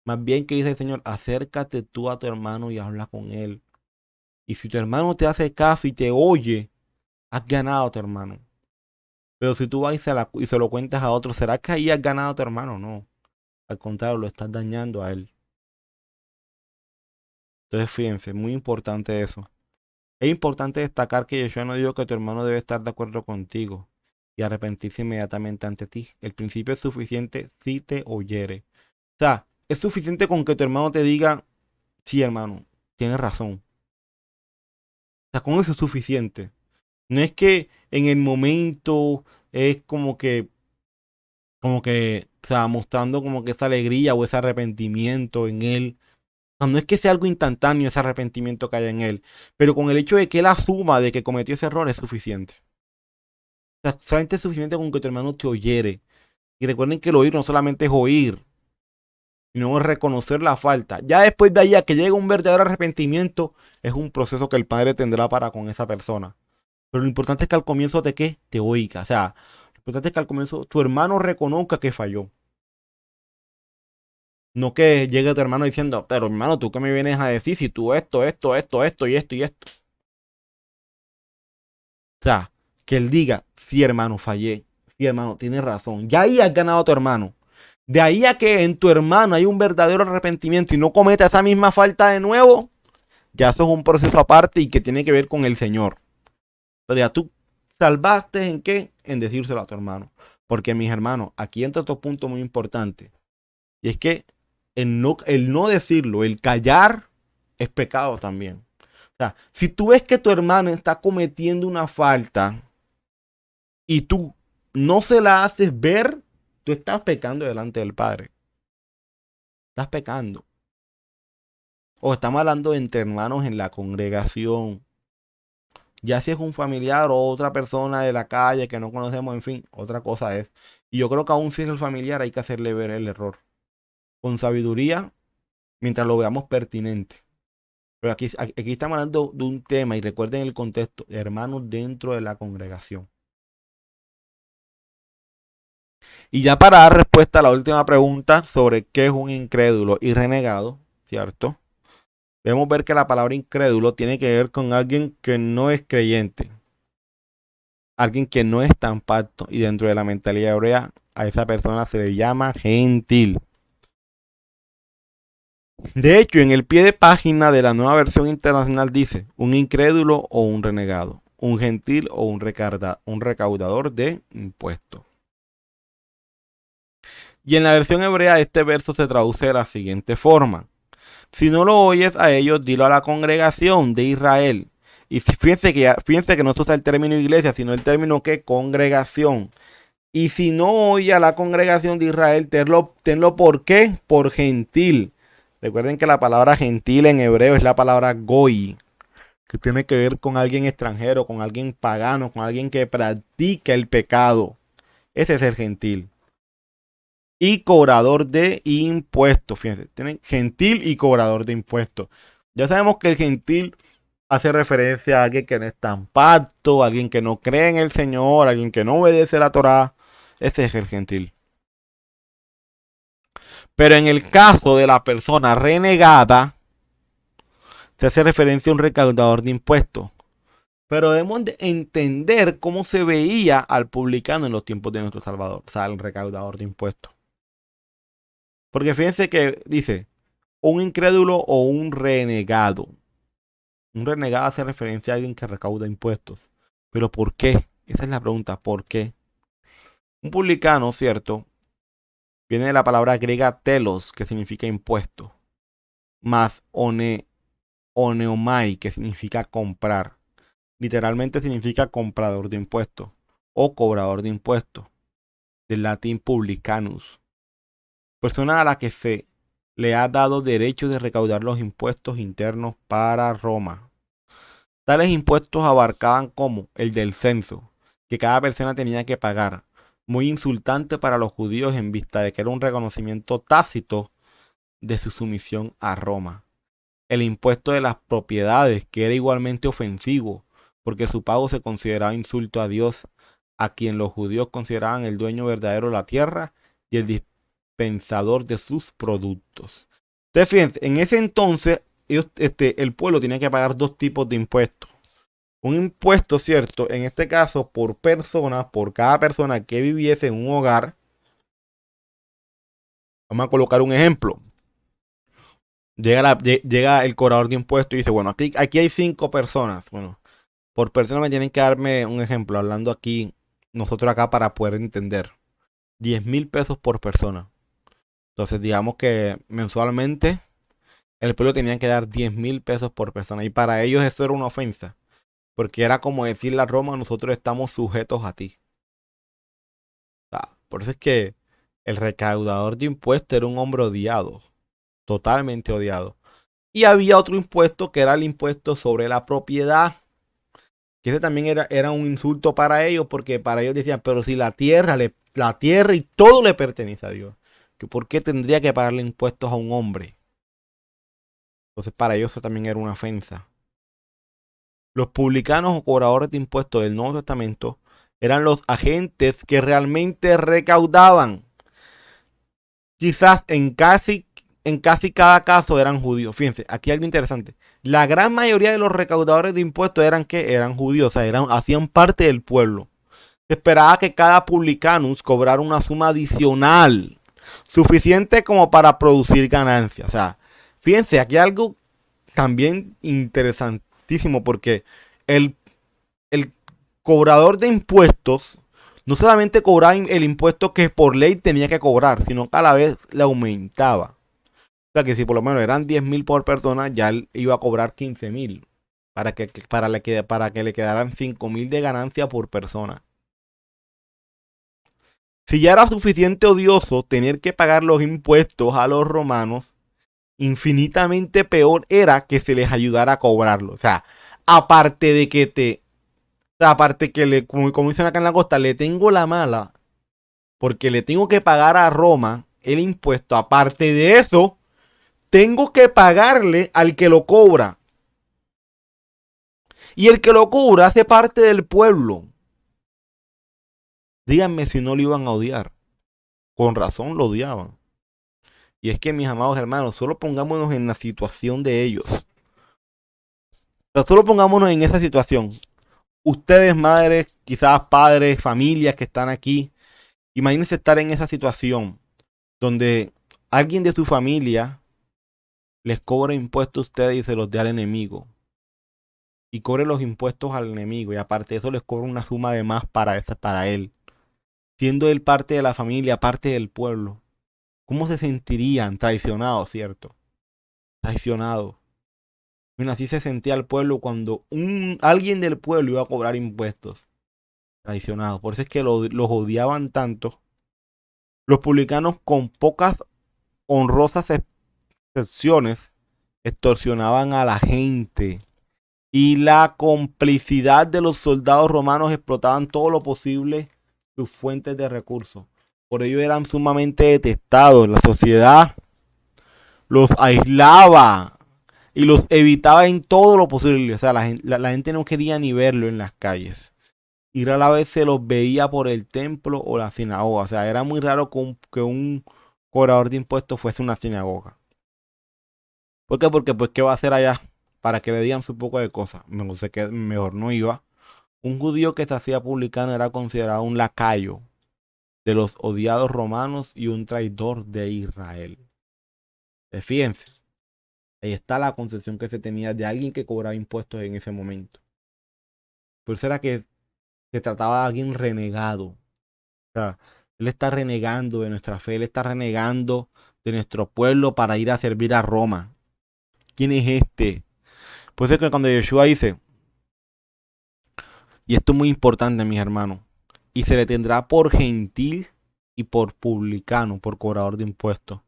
Más bien que dice el Señor, acércate tú a tu hermano y habla con él. Y si tu hermano te hace caso y te oye, has ganado a tu hermano. Pero si tú vas y se lo cuentas a otro, ¿será que ahí has ganado a tu hermano? No. Al contrario, lo estás dañando a él. Entonces, fíjense, muy importante eso. Es importante destacar que Yeshua no dijo que tu hermano debe estar de acuerdo contigo y arrepentirse inmediatamente ante ti. El principio es suficiente si te oyere. O sea, es suficiente con que tu hermano te diga, sí, hermano, tienes razón. O sea, con eso es suficiente. No es que en el momento es o sea, mostrando como que esa alegría o ese arrepentimiento en él. O sea, no es que sea algo instantáneo ese arrepentimiento que haya en él, pero con el hecho de que él asuma de que cometió ese error es suficiente. O sea, solamente es suficiente con que tu hermano te oyere. Y recuerden que el oír no solamente es oír, sino es reconocer la falta. Ya después de ahí a que llegue un verdadero arrepentimiento, es un proceso que el Padre tendrá para con esa persona. Pero lo importante es que al comienzo te qué, te oiga. O sea, lo importante es que al comienzo tu hermano reconozca que falló. No que llegue tu hermano diciendo, pero hermano, ¿tú qué me vienes a decir si tú esto y esto y esto? O sea, que él diga, sí hermano, fallé. Sí hermano, tienes razón. Ya ahí has ganado a tu hermano. De ahí a que en tu hermano hay un verdadero arrepentimiento y no cometa esa misma falta de nuevo, ya eso es un proceso aparte y que tiene que ver con el Señor. Pero ya tú salvaste en qué? En decírselo a tu hermano. Porque mis hermanos, aquí entra otro punto muy importante. Y es que el no decirlo, el callar, es pecado también. O sea, si tú ves que tu hermano está cometiendo una falta y tú no se la haces ver, tú estás pecando delante del Padre. Estás pecando. O estamos hablando entre hermanos en la congregación. Ya si es un familiar o otra persona de la calle que no conocemos, en fin, otra cosa es. Y yo creo que aún si es el familiar hay que hacerle ver el error. Con sabiduría, mientras lo veamos pertinente. Pero aquí estamos hablando de un tema y recuerden el contexto, hermanos dentro de la congregación. Y ya para dar respuesta a la última pregunta sobre qué es un incrédulo y renegado, ¿cierto? Debemos ver que la palabra incrédulo tiene que ver con alguien que no es creyente, alguien que no está en pacto, y dentro de la mentalidad hebrea a esa persona se le llama gentil. De hecho, en el pie de página de la Nueva Versión Internacional dice un incrédulo o un renegado, un gentil o un recaudador de impuestos. Y en la versión hebrea este verso se traduce de la siguiente forma: si no lo oyes a ellos, dilo a la congregación de Israel. Y fíjense que no se usa el término iglesia, sino el término que congregación. Y si no oye a la congregación de Israel, tenlo ¿por qué? Por gentil. Recuerden que la palabra gentil en hebreo es la palabra goy, que tiene que ver con alguien extranjero, con alguien pagano, con alguien que practica el pecado. Ese es el gentil. y cobrador de impuestos. Fíjense, tienen gentil y cobrador de impuestos. Ya sabemos que el gentil hace referencia a alguien que no está en pacto, alguien que no cree en el Señor, alguien que no obedece la Torá. Ese es el gentil. Pero en el caso de la persona renegada, se hace referencia a un recaudador de impuestos. Pero debemos de entender cómo se veía al publicano en los tiempos de nuestro Salvador, o sea, el recaudador de impuestos. Porque fíjense que dice, un incrédulo o un renegado. Un renegado hace referencia a alguien que recauda impuestos. ¿Pero por qué? Esa es la pregunta, ¿por qué? Un publicano, ¿cierto? Viene de la palabra griega telos, que significa impuesto, más oneomai, que significa comprar. Literalmente significa comprador de impuestos o cobrador de impuestos, del latín publicanus. Persona a la que se le ha dado derecho de recaudar los impuestos internos para Roma. Tales impuestos abarcaban como el del censo, que cada persona tenía que pagar, muy insultante para los judíos en vista de que era un reconocimiento tácito de su sumisión a Roma. El impuesto de las propiedades, que era igualmente ofensivo, porque su pago se consideraba insulto a Dios, a quien los judíos consideraban el dueño verdadero de la tierra y el dispensador de sus productos. Entonces, fíjense, en ese entonces el pueblo tenía que pagar dos tipos de impuestos. Un impuesto, ¿cierto? En este caso, por persona, por cada persona que viviese en un hogar. Vamos a colocar un ejemplo. Llega el cobrador de impuestos y dice, bueno, aquí hay 5 personas. Bueno, por persona me tienen que darme un ejemplo, hablando aquí, nosotros acá para poder entender. 10.000 pesos por persona. Entonces, digamos que mensualmente el pueblo tenía que dar 10.000 pesos por persona. Y para ellos eso era una ofensa. Porque era como decirle a Roma, nosotros estamos sujetos a ti. O sea, por eso es que el recaudador de impuestos era un hombre odiado. Totalmente odiado. Y había otro impuesto que era el impuesto sobre la propiedad. Que ese también era un insulto para ellos, porque para ellos decían, pero si la tierra y todo le pertenece a Dios, ¿por qué tendría que pagarle impuestos a un hombre? Entonces para ellos eso también era una ofensa. Los publicanos o cobradores de impuestos del Nuevo Testamento eran los agentes que realmente recaudaban. Quizás en casi cada caso eran judíos. Fíjense, aquí hay algo interesante. La gran mayoría de los recaudadores de impuestos eran judíos, o sea, hacían parte del pueblo. Se esperaba que cada publicanus cobrara una suma adicional, suficiente como para producir ganancias. O sea, fíjense, aquí hay algo también interesantísimo, porque el, el cobrador de impuestos no solamente cobraba el impuesto que por ley tenía que cobrar, sino que a la vez le aumentaba. O sea que si por lo menos eran 10.000 por persona, ya él iba a cobrar 15.000 para que le quedaran 5.000 de ganancia por persona. Si ya era suficiente odioso tener que pagar los impuestos a los romanos, infinitamente peor era que se les ayudara a cobrarlo. O sea, aparte de que aparte que como dicen acá en la costa, le tengo la mala, porque le tengo que pagar a Roma el impuesto. Aparte de eso, tengo que pagarle al que lo cobra. Y el que lo cobra hace parte del pueblo. Díganme si no lo iban a odiar. Con razón lo odiaban. Y es que, mis amados hermanos, solo pongámonos en la situación de ellos. O sea, solo pongámonos en esa situación. Ustedes, madres, quizás padres, familias que están aquí, imagínense estar en esa situación donde alguien de su familia les cobra impuestos a ustedes y se los dé al enemigo. Y cobre los impuestos al enemigo. Y aparte de eso les cobra una suma de más para él. Siendo él parte de la familia, parte del pueblo. ¿Cómo se sentirían? Traicionados, ¿cierto? Traicionados. Bueno, así se sentía el pueblo cuando alguien del pueblo iba a cobrar impuestos. Traicionados. Por eso es que los odiaban tanto. Los publicanos, con pocas honrosas excepciones, extorsionaban a la gente. Y la complicidad de los soldados romanos explotaban todo lo posible sus fuentes de recursos. Por ello eran sumamente detestados. La sociedad los aislaba y los evitaba en todo lo posible. O sea, la gente no quería ni verlo en las calles. Y rara vez se los veía por el templo o la sinagoga. O sea, era muy raro que un cobrador de impuestos fuese una sinagoga. ¿Por qué? Porque, pues, ¿qué va a hacer allá? Para que le digan su poco de cosas. Mejor no iba. Un judío que se hacía publicano era considerado un lacayo de los odiados romanos y un traidor de Israel. Fíjense, ahí está la concepción que se tenía de alguien que cobraba impuestos en ese momento. Por eso era que se trataba de alguien renegado. O sea, él está renegando de nuestra fe, él está renegando de nuestro pueblo para ir a servir a Roma. ¿Quién es este? Pues es que cuando Yeshua dice, y esto es muy importante, mis hermanos, y se le tendrá por gentil y por publicano, por cobrador de impuestos.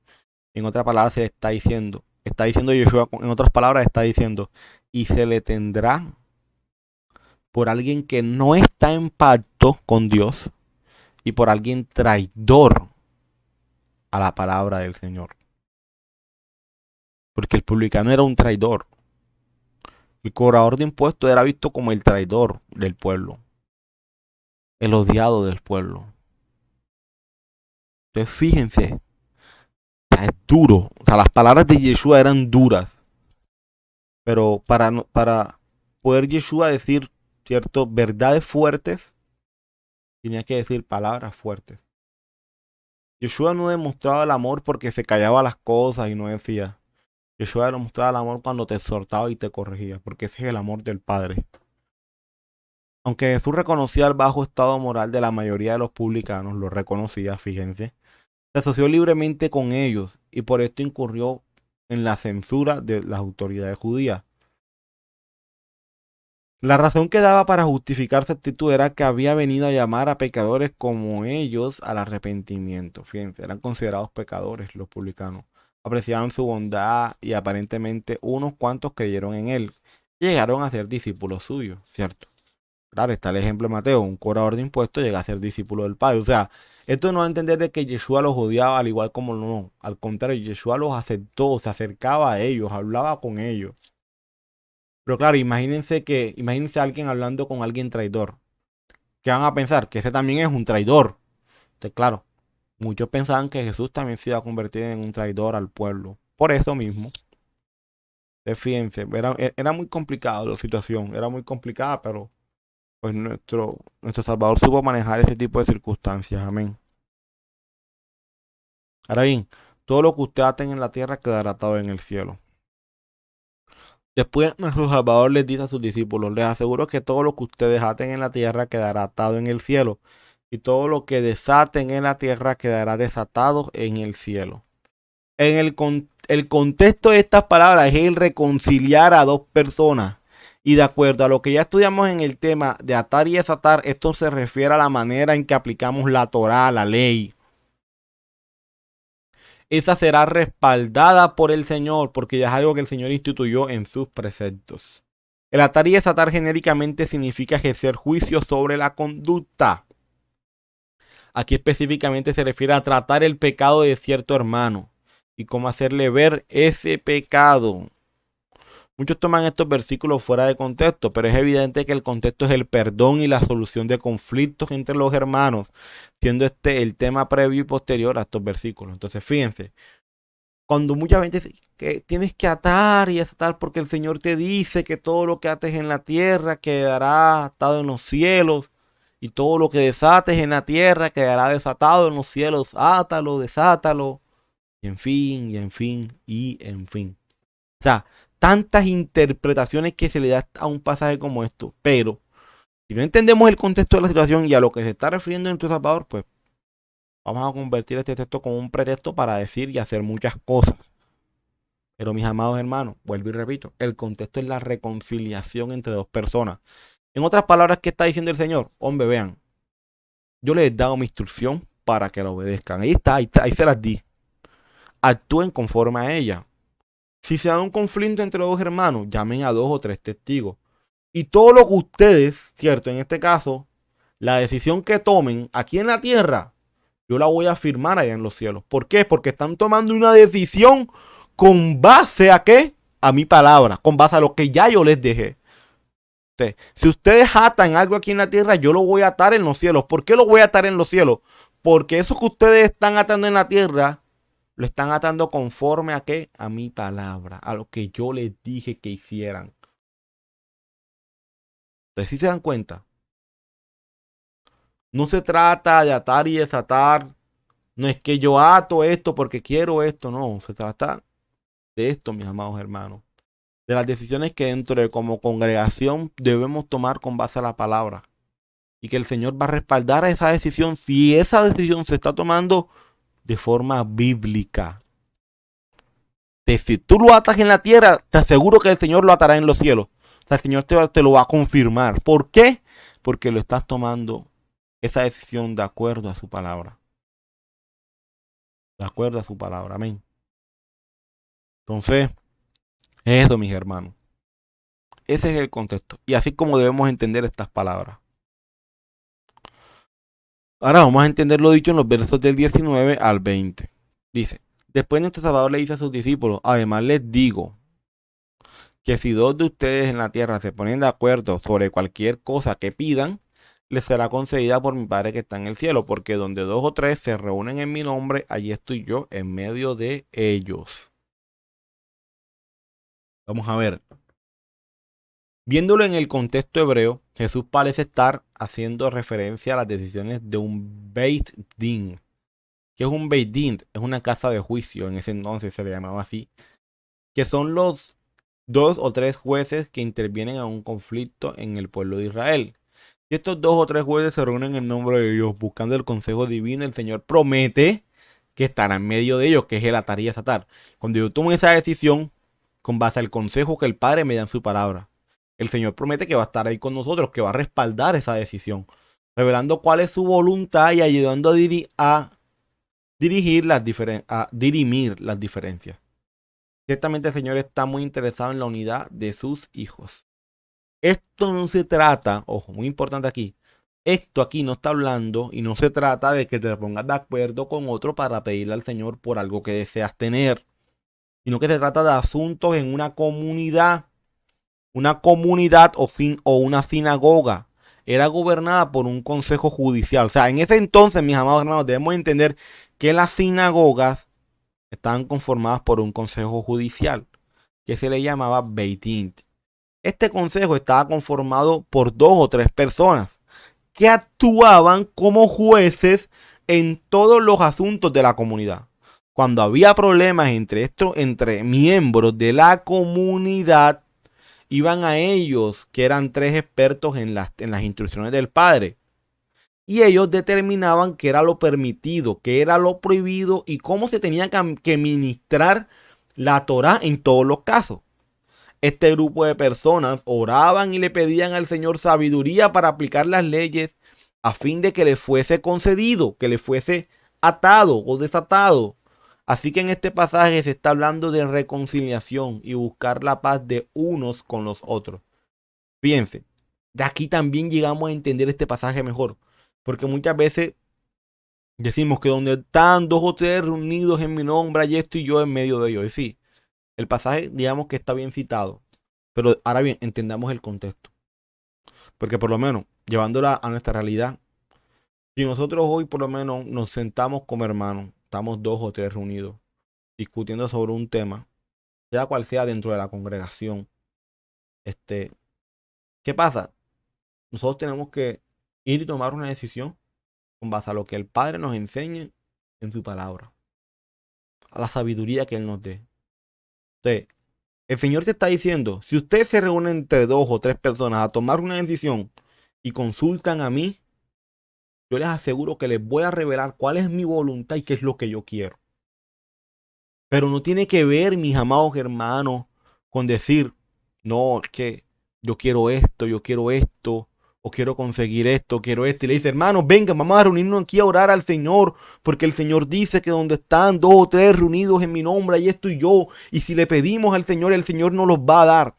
En otras palabras, se le está diciendo Yeshua, en otras palabras, está diciendo, y se le tendrá por alguien que no está en pacto con Dios y por alguien traidor a la palabra del Señor. Porque el publicano era un traidor. El cobrador de impuestos era visto como el traidor del pueblo, el odiado del pueblo. Entonces fíjense, es duro. O sea, las palabras de Yeshua eran duras. Pero para poder Yeshua decir, cierto, verdades fuertes, tenía que decir palabras fuertes. Yeshua no demostraba el amor porque se callaba las cosas y no decía. Yeshua demostraba el amor cuando te exhortaba y te corregía, porque ese es el amor del Padre. Aunque Jesús reconocía el bajo estado moral de la mayoría de los publicanos, lo reconocía, fíjense, se asoció libremente con ellos y por esto incurrió en la censura de las autoridades judías. La razón que daba para justificar su actitud era que había venido a llamar a pecadores como ellos al arrepentimiento. Fíjense, eran considerados pecadores los publicanos. Apreciaban su bondad y aparentemente unos cuantos creyeron en él. Llegaron a ser discípulos suyos, ¿cierto? Claro, está el ejemplo de Mateo, un cobrador de impuestos llega a ser discípulo del Padre. O sea, esto no va a entender de que Yeshua los odiaba al igual como no. Al contrario, Yeshua los aceptó, se acercaba a ellos, hablaba con ellos. Pero claro, imagínense a alguien hablando con alguien traidor. ¿Qué van a pensar? Que ese también es un traidor. Entonces, claro, muchos pensaban que Jesús también se iba a convertir en un traidor al pueblo. Por eso mismo. Entonces, fíjense, era muy complicado la situación. Era muy complicada, pero pues nuestro Salvador supo manejar ese tipo de circunstancias. Amén. Ahora bien, todo lo que usted aten en la tierra quedará atado en el cielo. Después nuestro Salvador les dice a sus discípulos, les aseguro que todo lo que ustedes aten en la tierra quedará atado en el cielo, y todo lo que desaten en la tierra quedará desatado en el cielo. El contexto de estas palabras es el reconciliar a dos personas. Y de acuerdo a lo que ya estudiamos en el tema de atar y desatar, esto se refiere a la manera en que aplicamos la Torá, la ley. Esa será respaldada por el Señor, porque ya es algo que el Señor instituyó en sus preceptos. El atar y desatar genéricamente significa ejercer juicio sobre la conducta. Aquí específicamente se refiere a tratar el pecado de cierto hermano y cómo hacerle ver ese pecado. Muchos toman estos versículos fuera de contexto, pero es evidente que el contexto es el perdón y la solución de conflictos entre los hermanos, siendo este el tema previo y posterior a estos versículos. Entonces, fíjense, cuando mucha gente dice que tienes que atar y desatar porque el Señor te dice que todo lo que ates en la tierra quedará atado en los cielos y todo lo que desates en la tierra quedará desatado en los cielos, átalo, desátalo, y en fin, y en fin, y en fin. O sea, tantas interpretaciones que se le da a un pasaje como esto, pero si no entendemos el contexto de la situación y a lo que se está refiriendo nuestro Salvador, pues vamos a convertir este texto como un pretexto para decir y hacer muchas cosas. Pero mis amados hermanos, vuelvo y repito, el contexto es la reconciliación entre dos personas. En otras palabras, ¿qué está diciendo el Señor? Hombre, vean, yo les he dado mi instrucción para que la obedezcan. Ahí se las di. Actúen conforme a ella. Si se da un conflicto entre dos hermanos, llamen a 2 o 3 testigos. Y todo lo que ustedes, cierto, en este caso, la decisión que tomen aquí en la tierra, yo la voy a firmar allá en los cielos. ¿Por qué? Porque están tomando una decisión con base a qué? A mi palabra, con base a lo que ya yo les dejé. Si ustedes atan algo aquí en la tierra, yo lo voy a atar en los cielos. ¿Por qué lo voy a atar en los cielos? Porque eso que ustedes están atando en la tierra, lo están atando conforme a qué? A mi palabra, a lo que yo les dije que hicieran. Entonces, si se dan cuenta, no se trata de atar y desatar. No es que yo ato esto porque quiero esto, no. Se trata de esto, mis amados hermanos. De las decisiones que dentro de como congregación debemos tomar con base a la palabra. Y que el Señor va a respaldar esa decisión si esa decisión se está tomando de forma bíblica. Si tú lo atas en la tierra, te aseguro que el Señor lo atará en los cielos. O sea, el Señor te lo va a confirmar. ¿Por qué? Porque lo estás tomando esa decisión de acuerdo a su palabra. De acuerdo a su palabra. Amén. Entonces, eso, mis hermanos. Ese es el contexto. Y así como debemos entender estas palabras. Ahora vamos a entender lo dicho en los versos del 19 al 20. Dice, después nuestro Salvador le dice a sus discípulos, además les digo que si dos de ustedes en la tierra se ponen de acuerdo sobre cualquier cosa que pidan, les será concedida por mi Padre que está en el cielo, porque donde dos o tres se reúnen en mi nombre, allí estoy yo en medio de ellos. Vamos a ver. Viéndolo en el contexto hebreo, Jesús parece estar haciendo referencia a las decisiones de un Beit Din. ¿Qué es un Beit Din? Es una casa de juicio, en ese entonces se le llamaba así, que son los dos o tres jueces que intervienen en un conflicto en el pueblo de Israel. Si estos dos o tres jueces se reúnen en nombre de Dios buscando el consejo divino, el Señor promete que estará en medio de ellos, que es el atar y desatar. Cuando yo tomo esa decisión, con base al consejo que el Padre me da en su palabra, el Señor promete que va a estar ahí con nosotros, que va a respaldar esa decisión, revelando cuál es su voluntad y ayudando a dirimir las diferencias. Ciertamente el Señor está muy interesado en la unidad de sus hijos. Esto no se trata, ojo, muy importante aquí, esto aquí no está hablando y no se trata de que te pongas de acuerdo con otro para pedirle al Señor por algo que deseas tener, sino que se trata de asuntos en una comunidad o una sinagoga. Era gobernada por un consejo judicial. O sea, en ese entonces, mis amados hermanos, debemos entender que las sinagogas estaban conformadas por un consejo judicial que se le llamaba Beit Din. Este consejo estaba conformado por dos o tres personas que actuaban como jueces en todos los asuntos de la comunidad. Cuando había problemas entre miembros de la comunidad, iban a ellos, que eran tres expertos en las instrucciones del Padre. Y ellos determinaban qué era lo permitido, qué era lo prohibido y cómo se tenía que ministrar la Torá en todos los casos. Este grupo de personas oraban y le pedían al Señor sabiduría para aplicar las leyes a fin de que le fuese concedido, que le fuese atado o desatado. Así que en este pasaje se está hablando de reconciliación y buscar la paz de unos con los otros. Fíjense, de aquí también llegamos a entender este pasaje mejor, porque muchas veces decimos que donde están dos o tres reunidos en mi nombre, allí estoy yo en medio de ellos. Y sí, el pasaje digamos que está bien citado, pero ahora bien, entendamos el contexto. Porque por lo menos, llevándola a nuestra realidad, si nosotros hoy por lo menos nos sentamos como hermanos, estamos dos o tres reunidos, discutiendo sobre un tema, sea cual sea dentro de la congregación, ¿qué pasa? Nosotros tenemos que ir y tomar una decisión con base a lo que el Padre nos enseñe en su palabra, a la sabiduría que Él nos dé. Entonces, el Señor te está diciendo, si ustedes se reúnen entre dos o tres personas a tomar una decisión y consultan a mí, yo les aseguro que les voy a revelar cuál es mi voluntad y qué es lo que yo quiero. Pero no tiene que ver, mis amados hermanos, con decir, no, es que yo quiero esto, o quiero conseguir esto, quiero esto. Y le dice, hermanos, vengan, vamos a reunirnos aquí a orar al Señor, porque el Señor dice que donde están dos o tres reunidos en mi nombre, ahí estoy yo. Y si le pedimos al Señor, el Señor nos los va a dar.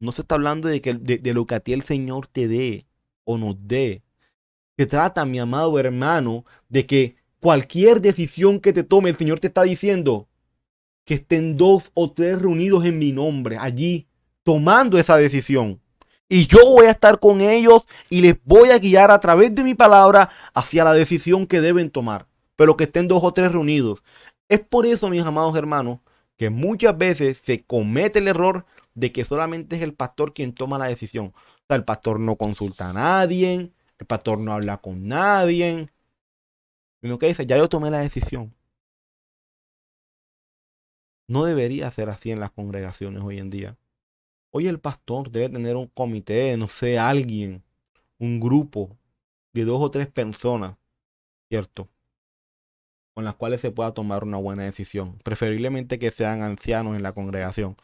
No se está hablando de lo que a ti el Señor te dé o nos dé. Se trata, mi amado hermano, de que cualquier decisión que te tome, el Señor te está diciendo que estén 2 o 3 reunidos en mi nombre, allí, tomando esa decisión. Y yo voy a estar con ellos y les voy a guiar a través de mi palabra hacia la decisión que deben tomar. Pero que estén 2 o 3 reunidos. Es por eso, mis amados hermanos, que muchas veces se comete el error de que solamente es el pastor quien toma la decisión. O sea, el pastor no consulta a nadie, el pastor no habla con nadie, sino que dice, ya yo tomé la decisión. No debería ser así en las congregaciones hoy en día. Hoy el pastor debe tener un comité, no sé, alguien, un grupo de 2 o 3 personas, ¿cierto? Con las cuales se pueda tomar una buena decisión. Preferiblemente que sean ancianos en la congregación.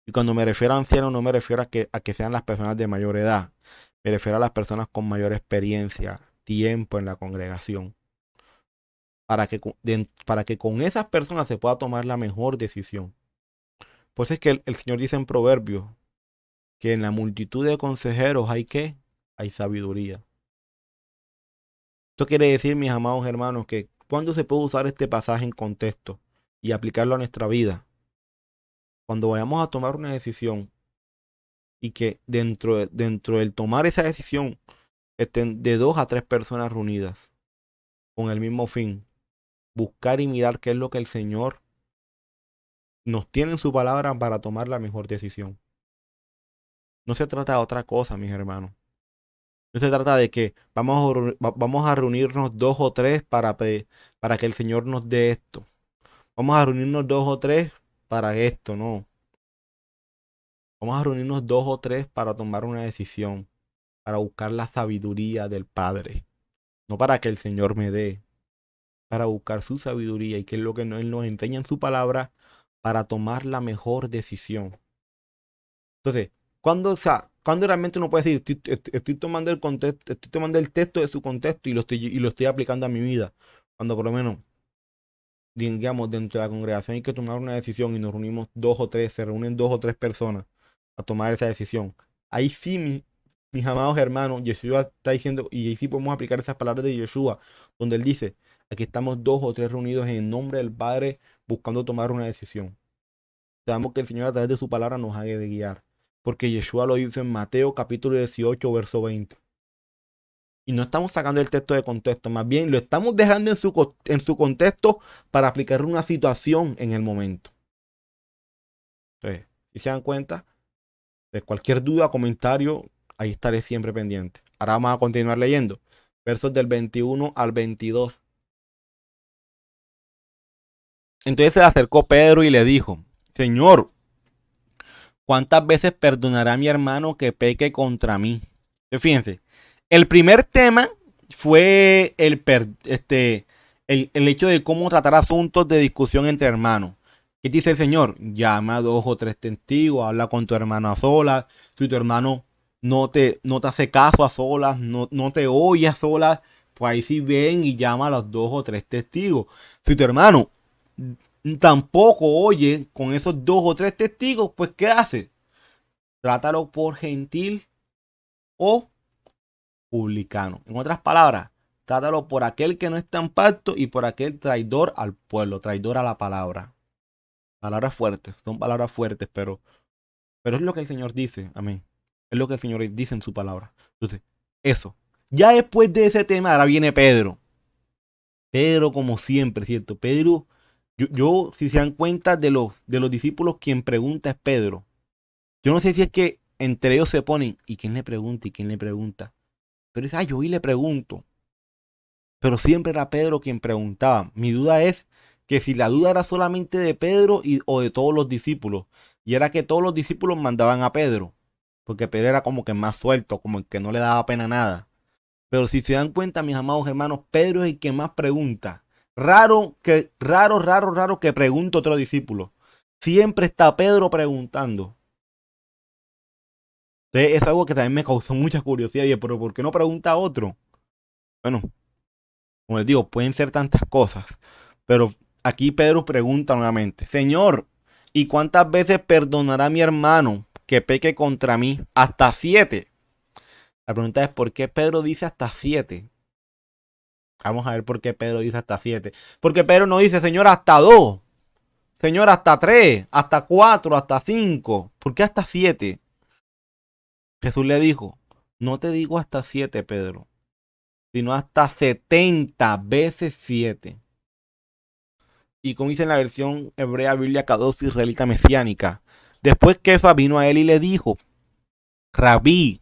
Y cuando me refiero a ancianos no me refiero a que sean las personas de mayor edad. Me refiero a las personas con mayor experiencia, tiempo en la congregación. Para que con esas personas se pueda tomar la mejor decisión. Pues es que el Señor dice en Proverbios que en la multitud de consejeros hay ¿qué? Hay sabiduría. Esto quiere decir, mis amados hermanos, que cuando se puede usar este pasaje en contexto y aplicarlo a nuestra vida, cuando vayamos a tomar una decisión y que dentro del tomar esa decisión estén de 2 a 3 personas reunidas con el mismo fin, buscar y mirar qué es lo que el Señor nos tiene en su palabra para tomar la mejor decisión. No se trata de otra cosa, mis hermanos. No se trata de que vamos a reunirnos 2 o 3 para que el Señor nos dé esto. Vamos a reunirnos 2 o 3 para esto, no. Vamos a reunirnos 2 o 3 para tomar una decisión, para buscar la sabiduría del Padre. No para que el Señor me dé, para buscar su sabiduría y que es lo que Él nos enseña en su palabra para tomar la mejor decisión. Entonces, cuando realmente uno puede decir, estoy tomando el contexto, estoy tomando el texto de su contexto y lo estoy aplicando a mi vida. Cuando por lo menos, digamos, dentro de la congregación hay que tomar una decisión y nos reunimos 2 o 3, se reúnen 2 o 3 personas a tomar esa decisión. Ahí sí, mis amados hermanos, Yeshua está diciendo, y ahí sí podemos aplicar esas palabras de Yeshua, donde él dice, aquí estamos 2 o 3 reunidos en el nombre del Padre buscando tomar una decisión. Sabemos que el Señor a través de su palabra nos ha de guiar, porque Yeshua lo dice en Mateo capítulo 18, verso 20. Y no estamos sacando el texto de contexto, más bien lo estamos dejando en su contexto para aplicar una situación en el momento. Entonces, si se dan cuenta, de cualquier duda, comentario, ahí estaré siempre pendiente. Ahora vamos a continuar leyendo. Versos del 21 al 22. Entonces se le acercó Pedro y le dijo, Señor, ¿cuántas veces perdonará a mi hermano que peque contra mí? Fíjense, el primer tema fue el hecho de cómo tratar asuntos de discusión entre hermanos. ¿Qué dice el Señor? Llama a 2 o 3 testigos, habla con tu hermano a solas. Si tu hermano no te hace caso a solas, no te oye a solas, pues ahí sí ven y llama a los 2 o 3 testigos. Si tu hermano tampoco oye con esos 2 o 3 testigos, pues ¿qué hace? Trátalo por gentil o publicano. En otras palabras, trátalo por aquel que no está en pacto y por aquel traidor al pueblo, traidor a la palabra. Palabras fuertes, son palabras fuertes, pero es lo que el Señor dice, amén. Es lo que el Señor dice en su palabra. Entonces, eso. Ya después de ese tema, ahora viene Pedro. Pedro, como siempre, ¿cierto? Pedro, si se dan cuenta de los discípulos, quien pregunta es Pedro. Yo no sé si es que entre ellos se ponen, ¿y quién le pregunta? ¿Y quién le pregunta? Pero es, yo hoy le pregunto. Pero siempre era Pedro quien preguntaba. Mi duda es que si la duda era solamente de Pedro o de todos los discípulos. Y era que todos los discípulos mandaban a Pedro. Porque Pedro era como que más suelto, como el que no le daba pena nada. Pero si se dan cuenta, mis amados hermanos, Pedro es el que más pregunta. Raro que pregunte otro discípulo. Siempre está Pedro preguntando. Entonces es algo que también me causó mucha curiosidad. Y pero ¿por qué no pregunta a otro? Bueno, como les digo, pueden ser tantas cosas. Pero aquí Pedro pregunta nuevamente, Señor, ¿y cuántas veces perdonará mi hermano que peque contra mí? Hasta 7. La pregunta es, ¿por qué Pedro dice hasta 7? Vamos a ver por qué Pedro dice hasta 7. Porque Pedro no dice, Señor, hasta 2. Señor, hasta 3, hasta 4, hasta 5. ¿Por qué hasta 7? Jesús le dijo, no te digo hasta 7, Pedro, sino hasta 70 veces 7. Y como dice en la versión hebrea Biblia Cados Israelita Mesiánica, después Kefa vino a él y le dijo, Rabí,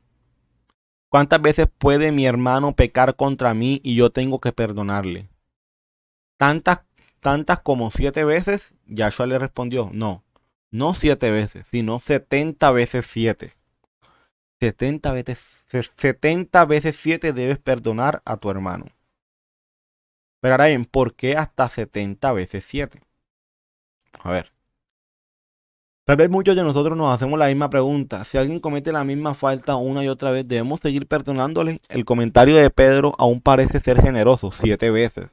¿cuántas veces puede mi hermano pecar contra mí y yo tengo que perdonarle? ¿Tantas, tantas como 7 veces? Yahshua le respondió, no, no 7 veces, sino 70 veces 7. 70 veces, 70 veces 7 debes perdonar a tu hermano. Pero ahora bien, ¿por qué hasta 70 veces 7? A ver. Tal vez muchos de nosotros nos hacemos la misma pregunta. Si alguien comete la misma falta una y otra vez, ¿debemos seguir perdonándole? El comentario de Pedro aún parece ser generoso, 7 veces.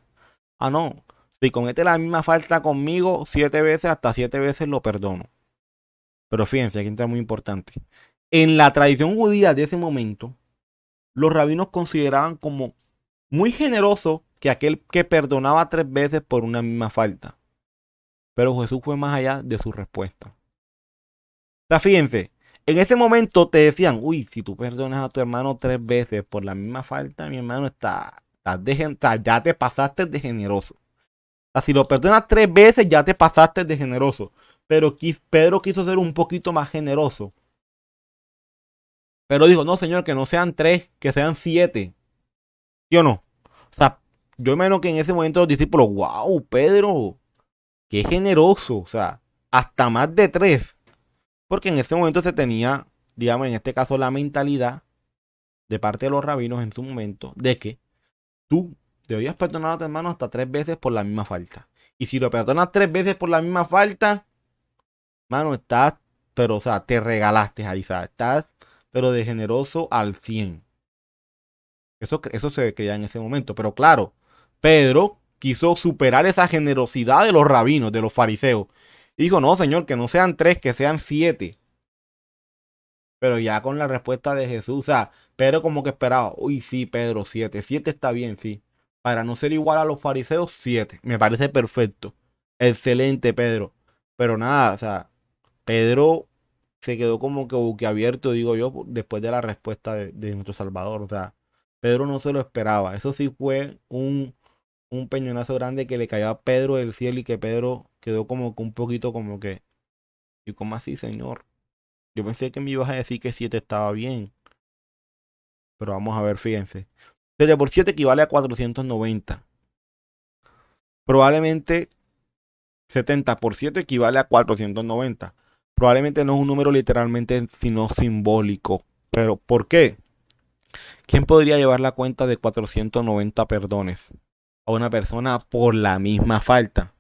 Ah, no. Si comete la misma falta conmigo 7 veces, hasta 7 veces lo perdono. Pero fíjense, aquí entra muy importante. En la tradición judía de ese momento, los rabinos consideraban como muy generoso que aquel que perdonaba 3 veces por una misma falta. Pero Jesús fue más allá de su respuesta. O sea, fíjense, en ese momento te decían, uy, si tú perdonas a tu hermano 3 veces por la misma falta, mi hermano ya te pasaste de generoso. O sea, si lo perdonas 3 veces, ya te pasaste de generoso. Pero Pedro quiso ser un poquito más generoso. Pero dijo, no, Señor, que no sean 3, que sean 7. ¿Sí o no? O sea, yo imagino que en ese momento los discípulos, wow, Pedro, qué generoso. O sea, hasta más de 3. Porque en ese momento se tenía, digamos, en este caso, la mentalidad de parte de los rabinos en su momento de que tú debías perdonar a tu hermano hasta 3 veces por la misma falta. Y si lo perdonas 3 veces por la misma falta, mano, estás, pero, o sea, te regalaste ahí, ¿sabes? Estás, pero de generoso al 100. Eso se creía en ese momento. Pero claro, Pedro quiso superar esa generosidad de los rabinos, de los fariseos. Y dijo, no, Señor, que no sean 3, que sean 7. Pero ya con la respuesta de Jesús, o sea, Pedro como que esperaba, uy, sí, Pedro, 7, 7 está bien, sí. Para no ser igual a los fariseos, 7. Me parece perfecto. Excelente, Pedro. Pero nada, o sea, Pedro se quedó como que boquiabierto, digo yo, después de la respuesta de nuestro Salvador. O sea, Pedro no se lo esperaba. Eso sí fue un peñonazo grande que le cayó a Pedro del cielo y que Pedro quedó como que un poquito como que, ¿y cómo así, Señor? Yo pensé que me ibas a decir que 7 estaba bien. Pero vamos a ver, fíjense. 7 por 7 equivale a 490. Probablemente 70 por 7 equivale a 490. Probablemente no es un número literalmente, sino simbólico. Pero, ¿por qué? ¿Quién podría llevar la cuenta de 490 perdones a una persona por la misma falta?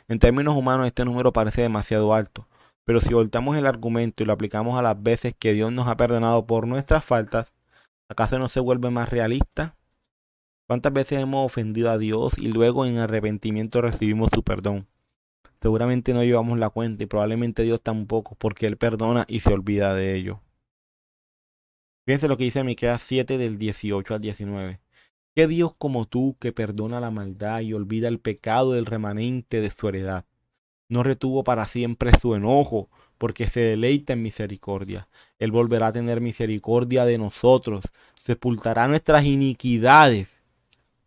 En términos humanos, este número parece demasiado alto. Pero si volteamos el argumento y lo aplicamos a las veces que Dios nos ha perdonado por nuestras faltas, ¿acaso no se vuelve más realista? ¿Cuántas veces hemos ofendido a Dios y luego en arrepentimiento recibimos su perdón? Seguramente no llevamos la cuenta y probablemente Dios tampoco, porque Él perdona y se olvida de ello. Fíjense lo que dice Miqueas 7 del 18 al 19. ¿Qué Dios como tú que perdona la maldad y olvida el pecado del remanente de su heredad? No retuvo para siempre su enojo, porque se deleita en misericordia. Él volverá a tener misericordia de nosotros, sepultará nuestras iniquidades.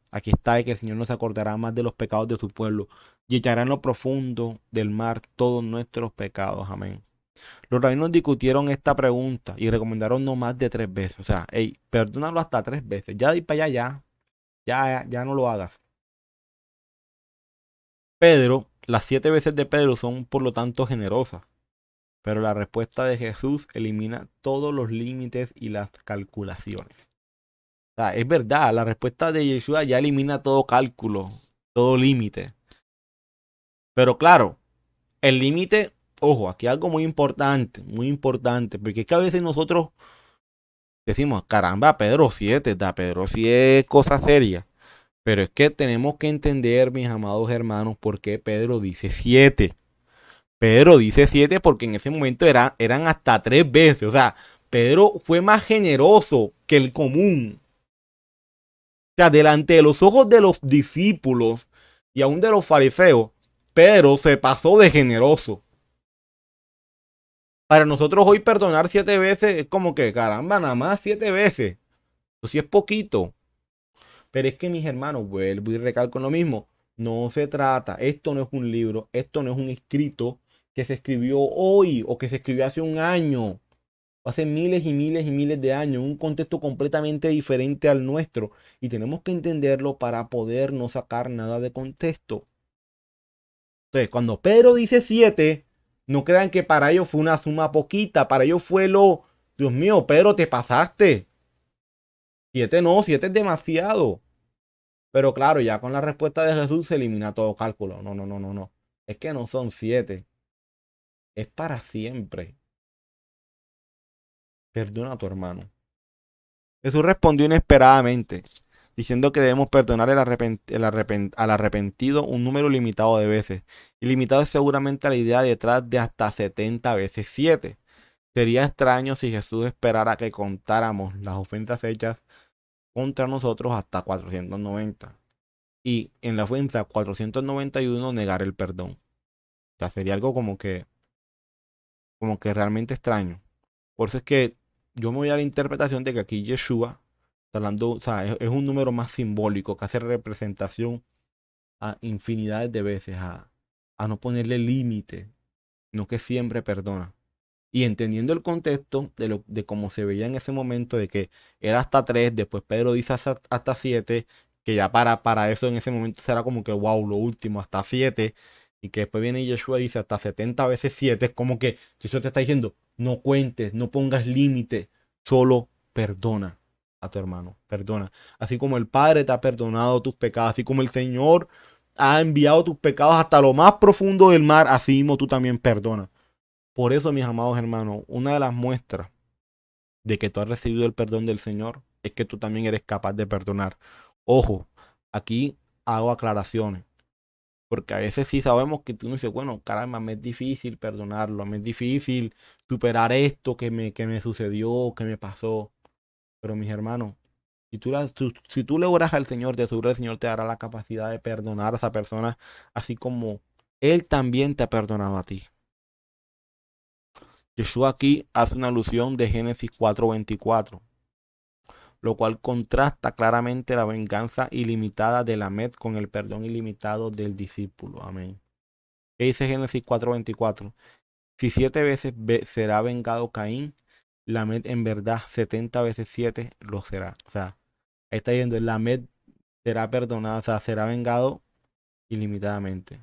Aquí está de que el Señor no se acordará más de los pecados de su pueblo y echará en lo profundo del mar todos nuestros pecados. Amén. Los rabinos discutieron esta pregunta y recomendaron no más de 3 veces. O sea, hey, perdónalo hasta 3 veces. Ya de ahí para allá, ya no lo hagas. Pedro, las 7 veces de Pedro son por lo tanto generosas. Pero la respuesta de Jesús elimina todos los límites y las calculaciones. O sea, es verdad, la respuesta de Yeshua ya elimina todo cálculo, todo límite. Pero claro, el límite, ojo, aquí algo muy importante, porque es que a veces nosotros decimos, caramba, Pedro 7, da Pedro 7 es cosa seria. Pero es que tenemos que entender, mis amados hermanos, por qué Pedro dice 7. Pedro dice 7 porque en ese momento eran hasta 3 veces. O sea, Pedro fue más generoso que el común. sea, delante de los ojos de los discípulos y aún de los fariseos, Pedro se pasó de generoso. Para nosotros hoy perdonar 7 veces es como que, caramba, nada más 7 veces. Eso sí es poquito. Pero es que mis hermanos, vuelvo y recalco lo mismo. No se trata, esto no es un libro, esto no es un escrito que se escribió hoy o que se escribió hace un año, hace miles y miles y miles de años, en un contexto completamente diferente al nuestro. Y tenemos que entenderlo para poder no sacar nada de contexto. Entonces, cuando Pedro dice 7, no crean que para ellos fue una suma poquita, para ellos fue lo, Dios mío, Pedro, te pasaste. 7 no, 7 es demasiado. Pero claro, ya con la respuesta de Jesús se elimina todo cálculo. No, no, no, no, no. Es que no son 7, es para siempre. Perdona a tu hermano. Jesús respondió inesperadamente, diciendo que debemos perdonar al arrepentido un número limitado de veces. Ilimitado es seguramente la idea detrás de hasta 70 veces 7. Sería extraño si Jesús esperara que contáramos las ofensas hechas contra nosotros hasta 490. Y en la ofensa 491 negar el perdón. O sea, sería algo como que realmente extraño. Por eso es que yo me voy a la interpretación de que aquí Yeshua está hablando, o sea, es un número más simbólico que hace representación a infinidades de veces, a no ponerle límite, no que siempre perdona. Y entendiendo el contexto de cómo se veía en ese momento, de que era hasta 3, después Pedro dice hasta 7, que ya para eso en ese momento será como que, wow, lo último, hasta 7, y que después viene Yeshua y dice hasta 70 veces 7, es como que Jesús te está diciendo, no cuentes, no pongas límite, solo perdona a tu hermano, perdona. Así como el Padre te ha perdonado tus pecados, así como el Señor ha enviado tus pecados hasta lo más profundo del mar, así mismo tú también perdonas. Por eso, mis amados hermanos, una de las muestras de que tú has recibido el perdón del Señor es que tú también eres capaz de perdonar. Ojo, aquí hago aclaraciones, porque a veces sí sabemos que tú no dices, bueno, caramba, me es difícil perdonarlo, me es difícil superar esto que me sucedió, que me pasó. Pero mis hermanos, si tú le oras al Señor, de seguro el Señor te dará la capacidad de perdonar a esa persona, así como Él también te ha perdonado a ti. Yeshua aquí hace una alusión de Génesis 4:24, lo cual contrasta claramente la venganza ilimitada de Lamed con el perdón ilimitado del discípulo. Amén. ¿Qué dice Génesis 4:24? Si 7 veces será vengado Caín, Lamed en verdad 70 veces 7 lo será. O sea, ahí está diciendo, Lamed será perdonado, o sea, será vengado ilimitadamente.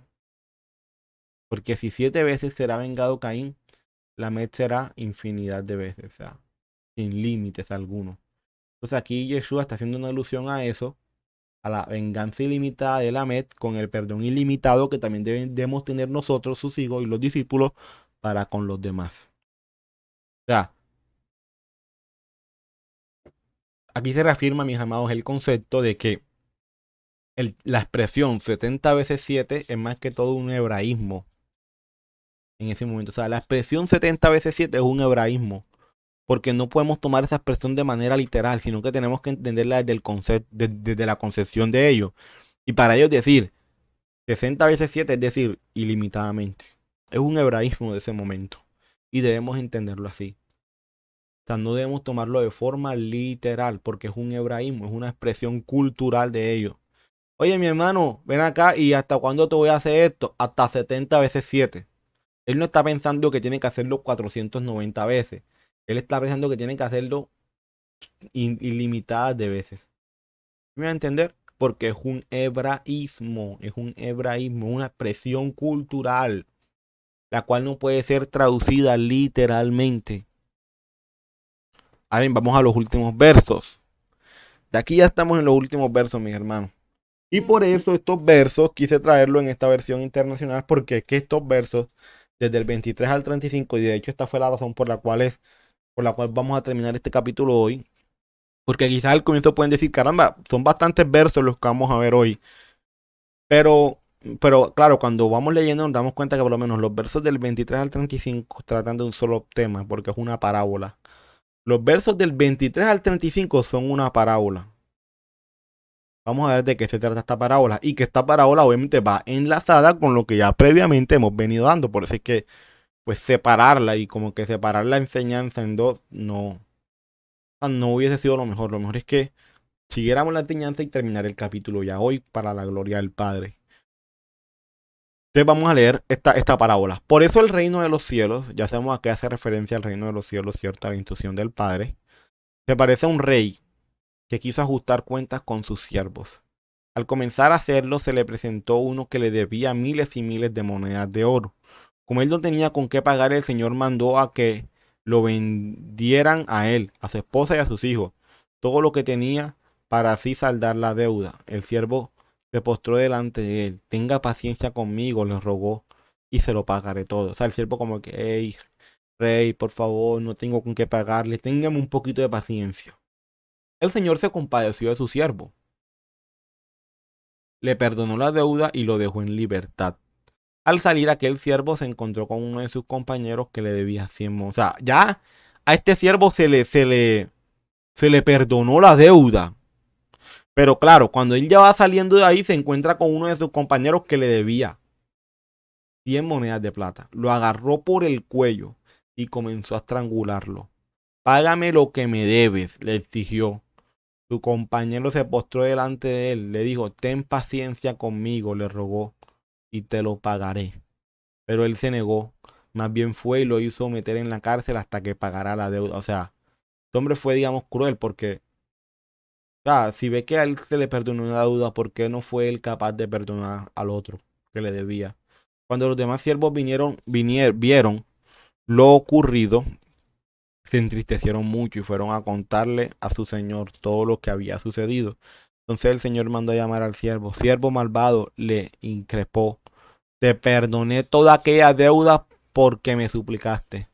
Porque si 7 veces será vengado Caín, Lamed será infinidad de veces, o sea, sin límites alguno. Entonces aquí Yeshua está haciendo una alusión a eso, a la venganza ilimitada de Lamed con el perdón ilimitado que también debemos tener nosotros, sus hijos y los discípulos, para con los demás. O sea, aquí se reafirma, mis amados, el concepto de que la expresión 70 veces 7 es más que todo un hebraísmo en ese momento. O sea, la expresión 70 veces 7 es un hebraísmo, porque no podemos tomar esa expresión de manera literal, sino que tenemos que entenderla desde el concepto, desde la concepción de ello. Y para ellos decir 60 veces 7 es decir, ilimitadamente. Es un hebraísmo de ese momento. Y debemos entenderlo así. O sea, no debemos tomarlo de forma literal, porque es un hebraísmo, es una expresión cultural de ellos. Oye, mi hermano, ven acá y ¿hasta cuándo te voy a hacer esto? Hasta 70 veces 7. Él no está pensando que tiene que hacerlo 490 veces. Él está pensando que tiene que hacerlo ilimitadas de veces. ¿Me va a entender? Porque es un hebraísmo, una expresión cultural, la cual no puede ser traducida literalmente. Ahora bien, vamos a los últimos versos. De aquí ya estamos en los últimos versos, mis hermanos. Y por eso estos versos quise traerlo en esta versión internacional, porque es que estos versos, desde el 23 al 35, y de hecho esta fue la razón por la cual vamos a terminar este capítulo hoy, porque quizás al comienzo pueden decir, caramba, son bastantes versos los que vamos a ver hoy. Pero, pero claro, cuando vamos leyendo nos damos cuenta que por lo menos los versos del 23 al 35 tratan de un solo tema, porque es una parábola. Los versos del 23 al 35 son una parábola. Vamos a ver de qué se trata esta parábola. Y que esta parábola obviamente va enlazada con lo que ya previamente hemos venido dando. Por eso es que, pues, separarla y como que separar la enseñanza en dos, no hubiese sido lo mejor. Lo mejor es que siguiéramos la enseñanza y terminar el capítulo ya hoy para la gloria del Padre. Entonces vamos a leer esta parábola. Por eso el reino de los cielos, ya sabemos a qué hace referencia el reino de los cielos, ¿cierto? A la instrucción del Padre. Se parece a un rey que quiso ajustar cuentas con sus siervos. Al comenzar a hacerlo, se le presentó uno que le debía miles y miles de monedas de oro. Como él no tenía con qué pagar, el Señor mandó a que lo vendieran a él, a su esposa y a sus hijos, todo lo que tenía para así saldar la deuda. El siervo se postró delante de él. Tenga paciencia conmigo, le rogó, y se lo pagaré todo. O sea, el siervo como que, hey, rey, por favor, no tengo con qué pagarle, téngame un poquito de paciencia. El Señor se compadeció de su siervo, le perdonó la deuda y lo dejó en libertad. Al salir aquel siervo se encontró con uno de sus compañeros que le debía 100 monedas. O sea, ya a este siervo se le perdonó la deuda. Pero claro, cuando él ya va saliendo de ahí se encuentra con uno de sus compañeros que le debía 100 monedas de plata. Lo agarró por el cuello y comenzó a estrangularlo. Págame lo que me debes, le exigió. Su compañero se postró delante de él, le dijo, ten paciencia conmigo, le rogó, y te lo pagaré. Pero él se negó, más bien fue y lo hizo meter en la cárcel hasta que pagara la deuda. O sea, este hombre fue, digamos, cruel porque, o sea, si ve que a él se le perdonó una deuda, ¿por qué no fue él capaz de perdonar al otro que le debía? Cuando los demás siervos vieron lo ocurrido, se entristecieron mucho y fueron a contarle a su señor todo lo que había sucedido. Entonces el señor mandó a llamar al siervo. Siervo malvado, le increpó. Te perdoné toda aquella deuda porque me suplicaste.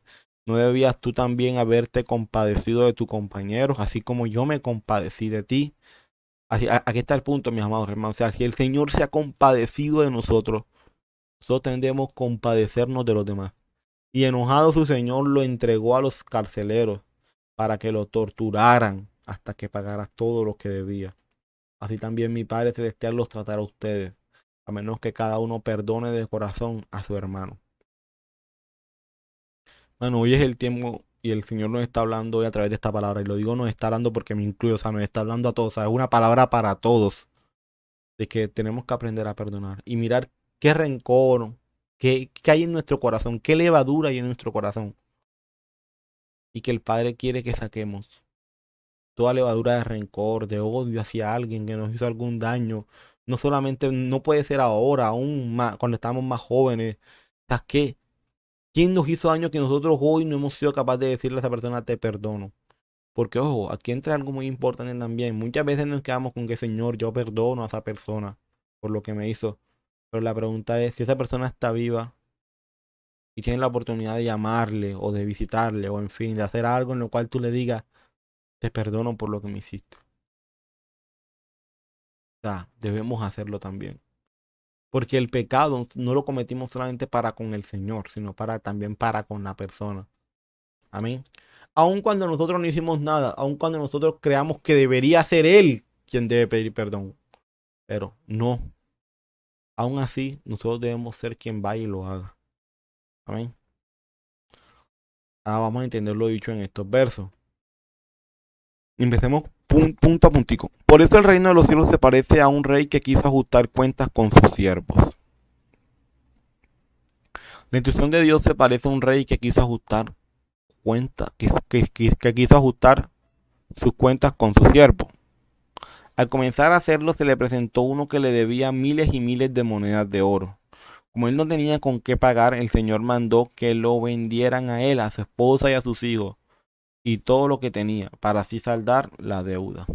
¿No debías tú también haberte compadecido de tus compañeros, así como yo me compadecí de ti? Aquí está el punto, mis amados hermanos. O sea, si el Señor se ha compadecido de nosotros, nosotros tendremos que compadecernos de los demás. Y enojado su señor lo entregó a los carceleros para que lo torturaran hasta que pagara todo lo que debía. Así también mi Padre Celestial los tratará a ustedes, a menos que cada uno perdone de corazón a su hermano. Bueno, hoy es el tiempo y el Señor nos está hablando hoy a través de esta palabra. Y lo digo nos está hablando porque me incluyo, o sea, nos está hablando a todos. O sea, es una palabra para todos, de que tenemos que aprender a perdonar y mirar qué rencor, qué hay en nuestro corazón, qué levadura hay en nuestro corazón. Y que el Padre quiere que saquemos toda levadura de rencor, de odio hacia alguien que nos hizo algún daño. No solamente, no puede ser ahora, aún más, cuando estamos más jóvenes. O sea, ¿quién nos hizo daño que nosotros hoy no hemos sido capaces de decirle a esa persona te perdono? Porque, ojo, aquí entra algo muy importante también. Muchas veces nos quedamos con que, Señor, yo perdono a esa persona por lo que me hizo. Pero la pregunta es, si esa persona está viva y tienes la oportunidad de llamarle o de visitarle o en fin, de hacer algo en lo cual tú le digas, te perdono por lo que me hiciste. O sea, debemos hacerlo también. Porque el pecado no lo cometimos solamente para con el Señor, sino también para con la persona. Amén. Aun cuando nosotros no hicimos nada, aun cuando nosotros creamos que debería ser Él quien debe pedir perdón. Pero no. Aún así, nosotros debemos ser quien vaya y lo haga. Amén. Ahora vamos a entender lo dicho en estos versos. Empecemos punto a puntico. Por eso el reino de los cielos se parece a un rey que quiso ajustar cuentas con sus siervos. La instrucción de Dios se parece a un rey que quiso ajustar cuentas, que quiso ajustar sus cuentas con su siervo. Al comenzar a hacerlo se le presentó uno que le debía miles y miles de monedas de oro. Como él no tenía con qué pagar, el Señor mandó que lo vendieran a él, a su esposa y a sus hijos, y todo lo que tenía, para así saldar la deuda.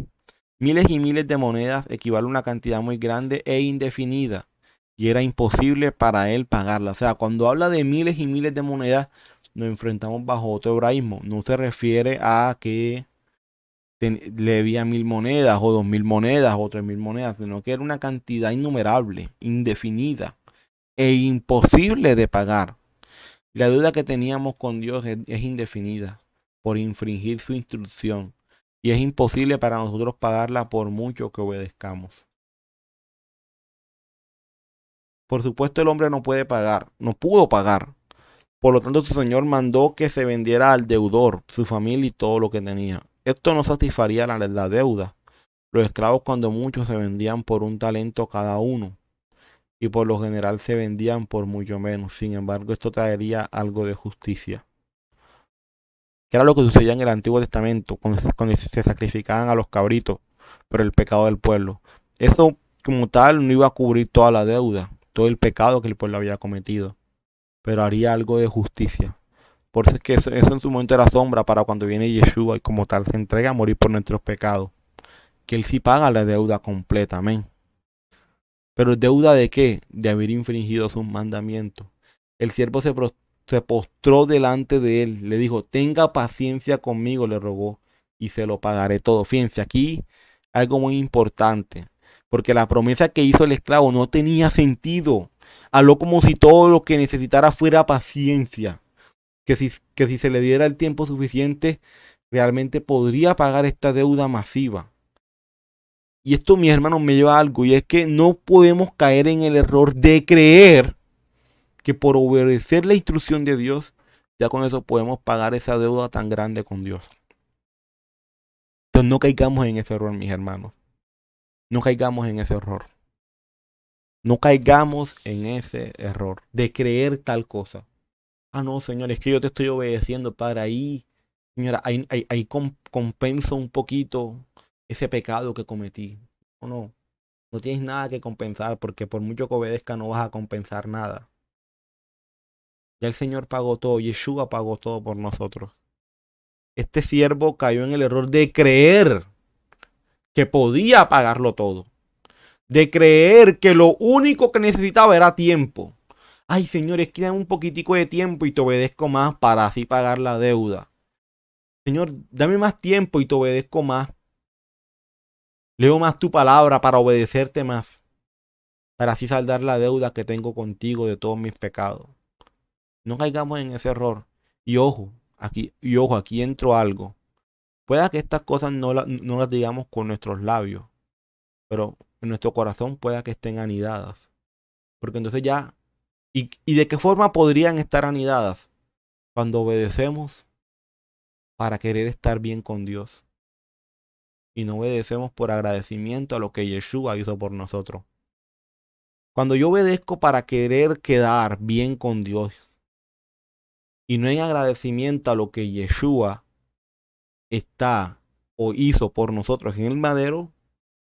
Miles y miles de monedas equivalen a una cantidad muy grande e indefinida, y era imposible para él pagarla. O sea, cuando habla de miles y miles de monedas, nos enfrentamos bajo otro hebraísmo. No se refiere a que le debía 1000 monedas o 2000 monedas o 3000 monedas, sino que era una cantidad innumerable, indefinida e imposible de pagar. La deuda que teníamos con Dios es indefinida por infringir su instrucción y es imposible para nosotros pagarla por mucho que obedezcamos. Por supuesto, el hombre no puede pagar, no pudo pagar. Por lo tanto, su señor mandó que se vendiera al deudor, su familia y todo lo que tenía. Esto no satisfaría la deuda. Los esclavos, cuando muchos, se vendían por un talento cada uno, y por lo general se vendían por mucho menos. Sin embargo, esto traería algo de justicia, que era lo que sucedía en el Antiguo Testamento, cuando se sacrificaban a los cabritos por el pecado del pueblo. Eso como tal no iba a cubrir toda la deuda, todo el pecado que el pueblo había cometido, pero haría algo de justicia. Por eso es que eso en su momento era sombra para cuando viene Yeshua y como tal se entrega a morir por nuestros pecados. Que él sí paga la deuda completa, amén. Pero ¿deuda de qué? De haber infringido sus mandamientos. El siervo se postró delante de él, le dijo, tenga paciencia conmigo, le rogó, y se lo pagaré todo. Fíjense, aquí algo muy importante, porque la promesa que hizo el esclavo no tenía sentido. Habló como si todo lo que necesitara fuera paciencia, que si se le diera el tiempo suficiente, realmente podría pagar esta deuda masiva. Y esto, mis hermanos, me lleva a algo, y es que no podemos caer en el error de creer que por obedecer la instrucción de Dios, ya con eso podemos pagar esa deuda tan grande con Dios. Entonces no caigamos en ese error, mis hermanos. No caigamos en ese error. No caigamos en ese error de creer tal cosa. Ah, no, Señor, es que yo te estoy obedeciendo para ahí. Señora, ahí compenso un poquito ese pecado que cometí. O no, no tienes nada que compensar porque por mucho que obedezca no vas a compensar nada. Ya el Señor pagó todo, Yeshua pagó todo por nosotros. Este siervo cayó en el error de creer que podía pagarlo todo. De creer que lo único que necesitaba era tiempo. Ay, Señor, es que dame un poquitico de tiempo y te obedezco más para así pagar la deuda. Señor, dame más tiempo y te obedezco más. Leo más tu palabra para obedecerte más. Para así saldar la deuda que tengo contigo de todos mis pecados. No caigamos en ese error. Y ojo, aquí entro algo. Pueda que estas cosas no las digamos con nuestros labios, pero en nuestro corazón pueda que estén anidadas. Porque entonces ya, ¿y de qué forma podrían estar anidadas? Cuando obedecemos para querer estar bien con Dios. Y no obedecemos por agradecimiento a lo que Yeshua hizo por nosotros. Cuando yo obedezco para querer quedar bien con Dios y no en agradecimiento a lo que Yeshua está o hizo por nosotros en el madero,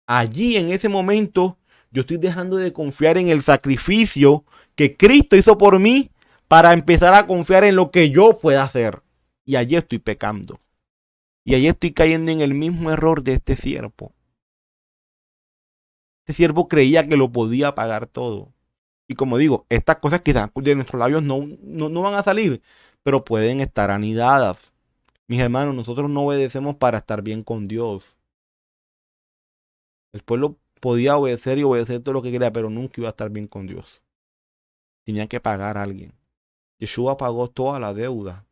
allí en ese momento yo estoy dejando de confiar en el sacrificio que Cristo hizo por mí para empezar a confiar en lo que yo pueda hacer. Y allí estoy pecando. Y allí estoy cayendo en el mismo error de este siervo. Este siervo creía que lo podía pagar todo. Y como digo, estas cosas quizás de nuestros labios no van a salir, pero pueden estar anidadas. Mis hermanos, nosotros no obedecemos para estar bien con Dios. El pueblo podía obedecer y obedecer todo lo que quería, pero nunca iba a estar bien con Dios. Tenía que pagar a alguien. Yeshua pagó toda la deuda.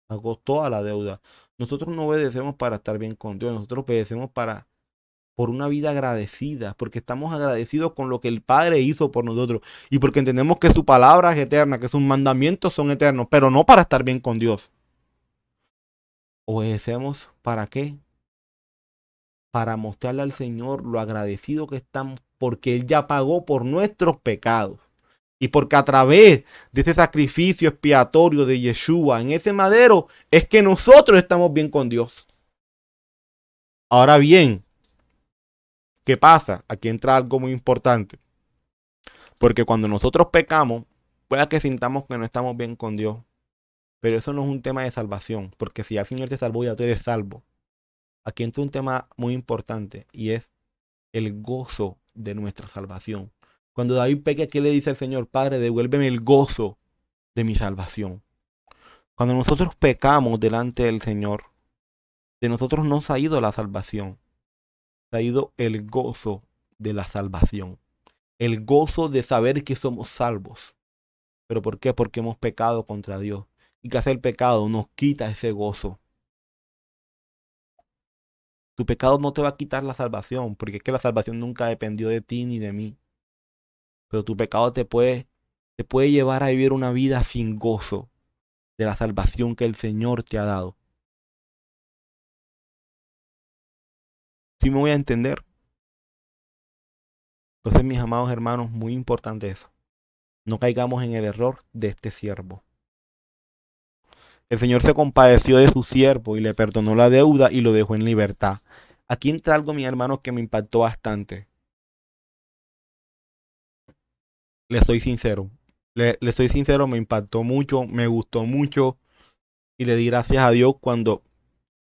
Pagó toda la deuda. Nosotros no obedecemos para estar bien con Dios. Nosotros obedecemos por una vida agradecida. Porque estamos agradecidos con lo que el Padre hizo por nosotros. Y porque entendemos que su palabra es eterna, que sus mandamientos son eternos. Pero no para estar bien con Dios. ¿Obedecemos para qué? Para mostrarle al Señor lo agradecido que estamos. Porque Él ya pagó por nuestros pecados. Y porque a través de ese sacrificio expiatorio de Yeshua en ese madero es que nosotros estamos bien con Dios. Ahora bien, ¿qué pasa? Aquí entra algo muy importante. Porque cuando nosotros pecamos, puede que sintamos que no estamos bien con Dios. Pero eso no es un tema de salvación. Porque si el Señor te salvó, ya tú eres salvo. Aquí entra un tema muy importante y es el gozo de nuestra salvación. Cuando David peca, ¿qué le dice al Señor? Padre, devuélveme el gozo de mi salvación. Cuando nosotros pecamos delante del Señor, de nosotros no se ha ido la salvación, se ha ido el gozo de la salvación, el gozo de saber que somos salvos. ¿Pero por qué? Porque hemos pecado contra Dios. Y que hacer el pecado nos quita ese gozo. Tu pecado no te va a quitar la salvación, porque es que la salvación nunca dependió de ti ni de mí. pero tu pecado te puede llevar a vivir una vida sin gozo de la salvación que el Señor te ha dado. ¿Sí me voy a entender? Entonces, mis amados hermanos, muy importante eso. No caigamos en el error de este siervo. El Señor se compadeció de su siervo y le perdonó la deuda y lo dejó en libertad. Aquí entra algo, mis hermanos, que me impactó bastante. Le soy sincero. Le soy sincero, me impactó mucho, me gustó mucho y le di gracias a Dios cuando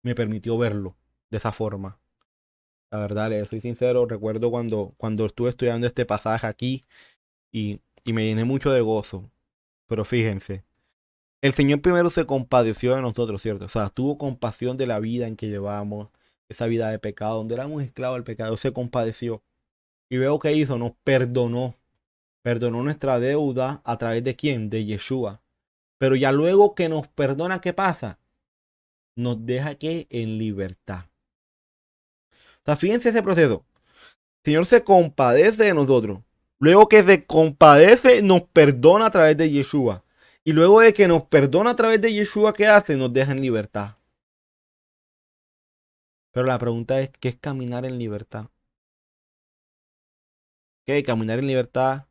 me permitió verlo de esa forma. La verdad, le soy sincero, recuerdo cuando estuve estudiando este pasaje aquí y me llené mucho de gozo. Pero fíjense, el Señor primero se compadeció de nosotros, ¿cierto? O sea, tuvo compasión de la vida en que llevábamos, esa vida de pecado, donde éramos esclavos del pecado, se compadeció. Y veo que hizo, nos perdonó. Perdonó nuestra deuda a través de quién? De Yeshua. Pero ya luego que nos perdona, ¿qué pasa? Nos deja que en libertad. O sea, fíjense ese proceso. El Señor se compadece de nosotros. Luego que se compadece, nos perdona a través de Yeshua. Y luego de que nos perdona a través de Yeshua, ¿qué hace? Nos deja en libertad. Pero la pregunta es, ¿qué es caminar en libertad? ¿Qué? Caminar en libertad,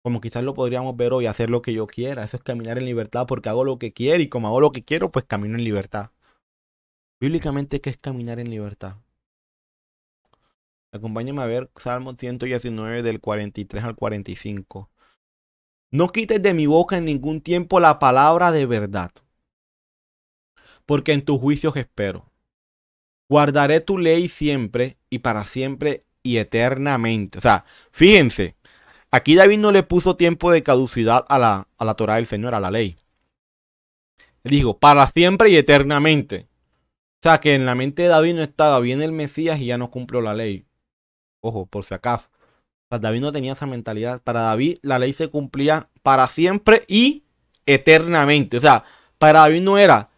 como quizás lo podríamos ver hoy, hacer lo que yo quiera. Eso es caminar en libertad porque hago lo que quiero y como hago lo que quiero, pues camino en libertad. Bíblicamente, ¿qué es caminar en libertad? Acompáñame a ver Salmo 119 del 43 al 45. No quites de mi boca en ningún tiempo la palabra de verdad, porque en tus juicios espero. Guardaré tu ley siempre y para siempre y eternamente. O sea, fíjense, aquí David no le puso tiempo de caducidad a la Torá del Señor, a la ley. Él dijo, para siempre y eternamente. O sea, que en la mente de David no estaba bien el Mesías y ya no cumplió la ley. Ojo, por si acaso. O sea, David no tenía esa mentalidad. Para David la ley se cumplía para siempre y eternamente. O sea, para David no era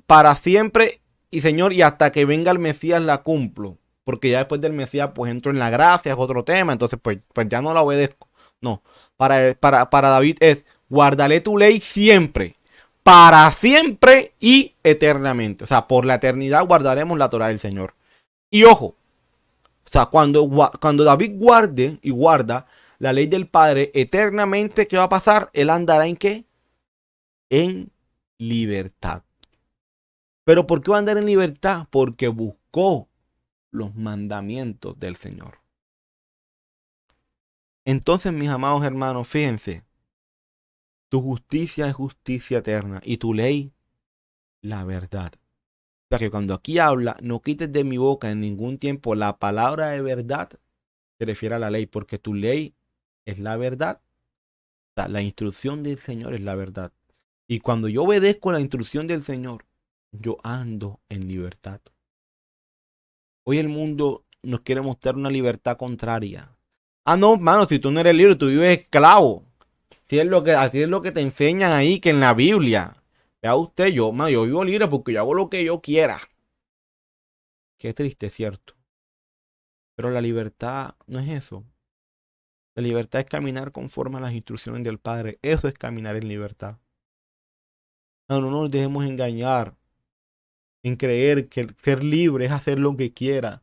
para siempre y Señor y hasta que venga el Mesías la cumplo. Porque ya después del Mesías pues entro en la gracia, es otro tema. Entonces pues ya no la obedezco. No, para David es guardaré tu ley siempre, para siempre y eternamente. O sea, por la eternidad guardaremos la Torá del Señor. Y ojo, o sea, cuando David guarde y guarda la ley del Padre eternamente, ¿qué va a pasar? Él andará en ¿qué? En libertad. ¿Pero por qué va a andar en libertad? Porque buscó los mandamientos del Señor. Entonces, mis amados hermanos, fíjense, tu justicia es justicia eterna y tu ley, la verdad. O sea que cuando aquí habla, no quites de mi boca en ningún tiempo la palabra de verdad, se refiere a la ley, porque tu ley es la verdad. O sea, la instrucción del Señor es la verdad. Y cuando yo obedezco la instrucción del Señor, yo ando en libertad. Hoy el mundo nos quiere mostrar una libertad contraria. Ah, no, mano, si tú no eres libre, tú vives esclavo. Así es lo que te enseñan ahí, que en la Biblia. Vea usted, yo vivo libre porque yo hago lo que yo quiera. Qué triste, ¿cierto? Pero la libertad no es eso. La libertad es caminar conforme a las instrucciones del Padre. Eso es caminar en libertad. No, no nos dejemos engañar en creer que ser libre es hacer lo que quiera.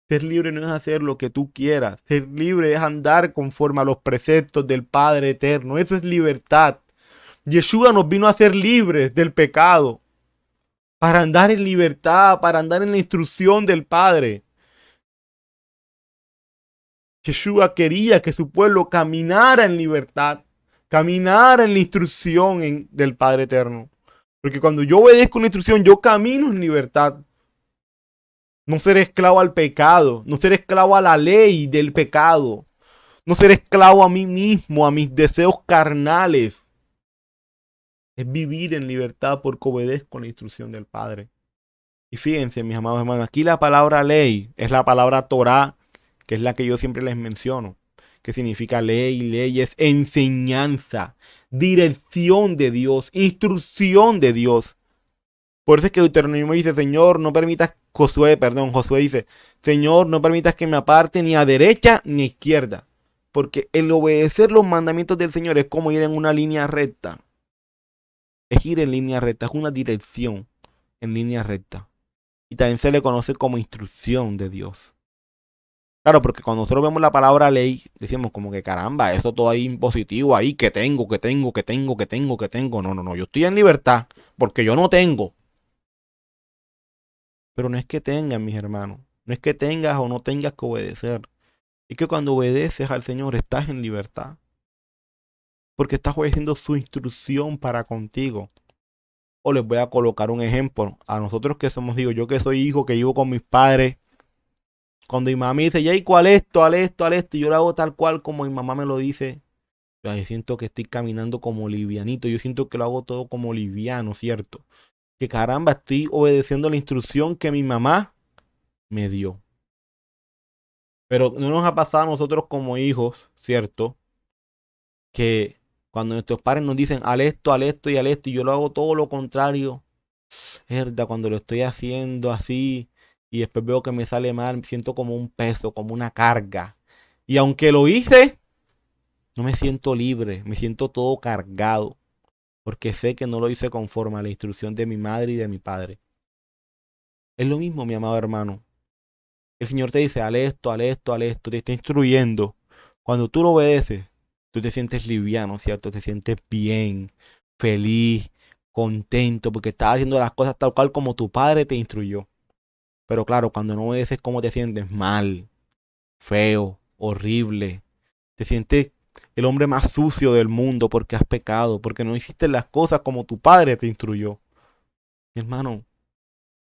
Ser libre no es hacer lo que tú quieras. Ser libre es andar conforme a los preceptos del Padre eterno. Eso es libertad. Yeshua nos vino a ser libres del pecado. Para andar en libertad, para andar en la instrucción del Padre. Yeshua quería que su pueblo caminara en libertad. Caminara en la instrucción del Padre eterno. Porque cuando yo obedezco una instrucción, yo camino en libertad. No ser esclavo al pecado, no ser esclavo a la ley del pecado, no ser esclavo a mí mismo, a mis deseos carnales. Es vivir en libertad porque obedezco la instrucción del Padre. Y fíjense, mis amados hermanos, aquí la palabra ley es la palabra Torah, que es la que yo siempre les menciono, que significa ley, leyes, enseñanza, dirección de Dios, instrucción de Dios. Por eso es que Deuteronomio dice, Señor, no permitas, Josué dice, Señor, no permitas que me aparte ni a derecha ni a izquierda. Porque el obedecer los mandamientos del Señor es como ir en una línea recta. Es ir en línea recta, es una dirección en línea recta. Y también se le conoce como instrucción de Dios. Claro, porque cuando nosotros vemos la palabra ley, decimos como que caramba, eso todo ahí impositivo ahí, que tengo. No, no, no, yo estoy en libertad porque yo no tengo. Pero no es que tengas, mis hermanos. No es que tengas o no tengas que obedecer. Es que cuando obedeces al Señor estás en libertad. Porque estás obedeciendo su instrucción para contigo. O les voy a colocar un ejemplo. A nosotros que somos, digo, yo que soy hijo, que vivo con mis padres. Cuando mi mamá me dice, Jay, ¿cuál esto? Haz esto. Y yo lo hago tal cual como mi mamá me lo dice. Yo siento que estoy caminando como livianito. Yo siento que lo hago todo como liviano, ¿cierto? Que caramba, estoy obedeciendo la instrucción que mi mamá me dio. Pero no nos ha pasado a nosotros como hijos, ¿cierto? Que cuando nuestros padres nos dicen, haz esto y yo lo hago todo lo contrario. Es verdad, cuando lo estoy haciendo así y después veo que me sale mal, me siento como un peso, como una carga. Y aunque lo hice, no me siento libre, me siento todo cargado, porque sé que no lo hice conforme a la instrucción de mi madre y de mi padre. Es lo mismo, mi amado hermano. El Señor te dice, haz esto, te está instruyendo. Cuando tú lo obedeces, tú te sientes liviano, ¿cierto? Te sientes bien, feliz, contento, porque estás haciendo las cosas tal cual como tu padre te instruyó. Pero claro, cuando no obedeces, ¿cómo te sientes? Mal, feo, horrible. Te sientes el hombre más sucio del mundo porque has pecado, porque no hiciste las cosas como tu padre te instruyó. Mi hermano,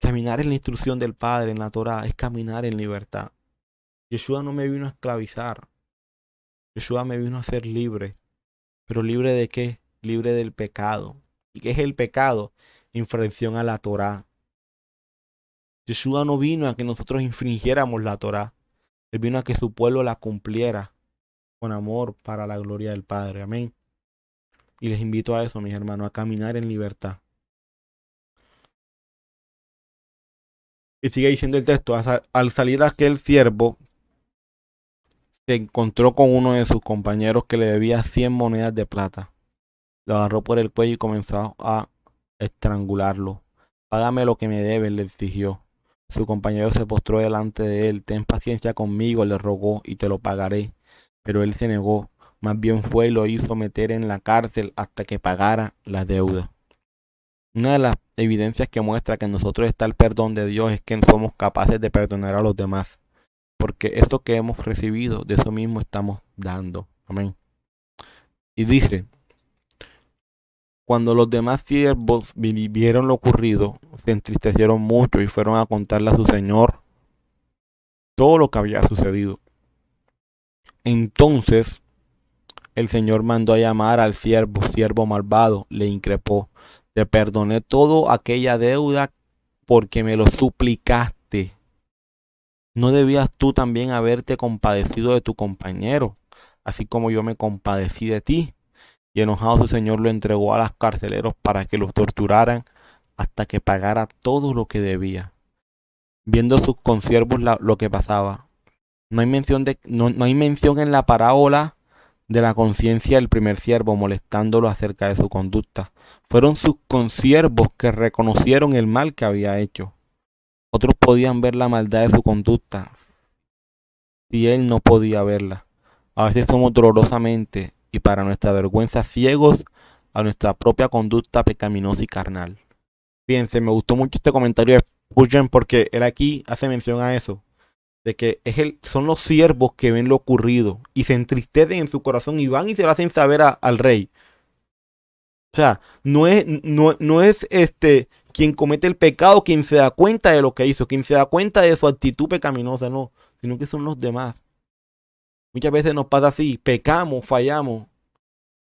caminar en la instrucción del Padre, en la Torá, es caminar en libertad. Yeshua no me vino a esclavizar. Yeshua me vino a ser libre. ¿Pero libre de qué? Libre del pecado. ¿Y qué es el pecado? Infracción a la Torá. Yeshua no vino a que nosotros infringiéramos la Torá. Él vino a que su pueblo la cumpliera con amor para la gloria del Padre. Amén. Y les invito a eso, mis hermanos, a caminar en libertad. Y sigue diciendo el texto, al salir aquel siervo, se encontró con uno de sus compañeros que le debía 100 monedas de plata. Lo agarró por el cuello y comenzó a estrangularlo. Págame lo que me debes, le exigió. Su compañero se postró delante de él. Ten paciencia conmigo, le rogó, y te lo pagaré. Pero él se negó. Más bien fue y lo hizo meter en la cárcel hasta que pagara la deuda. Una de las evidencias que muestra que en nosotros está el perdón de Dios es que somos capaces de perdonar a los demás. Porque eso que hemos recibido, de eso mismo estamos dando. Amén. Y dice, cuando los demás siervos vieron lo ocurrido, se entristecieron mucho y fueron a contarle a su señor todo lo que había sucedido. Entonces el señor mandó a llamar al siervo malvado, le increpó, te perdoné toda aquella deuda porque me lo suplicaste. ¿No debías tú también haberte compadecido de tu compañero, así como yo me compadecí de ti? Y enojado su señor lo entregó a los carceleros para que los torturaran hasta que pagara todo lo que debía. Viendo sus consiervos lo que pasaba, no hay mención en la parábola de la conciencia del primer siervo molestándolo acerca de su conducta. Fueron sus consiervos que reconocieron el mal que había hecho. Otros podían ver la maldad de su conducta, si él no podía verla. A veces somos dolorosamente y para nuestra vergüenza ciegos a nuestra propia conducta pecaminosa y carnal. Fíjense, me gustó mucho este comentario de Spurgeon porque él aquí hace mención a eso, de que son los siervos que ven lo ocurrido y se entristecen en su corazón y van y se lo hacen saber al rey. O sea, no es quien comete el pecado quien se da cuenta de lo que hizo, quien se da cuenta de su actitud pecaminosa, no, sino que son los demás. Muchas veces nos pasa así, pecamos, fallamos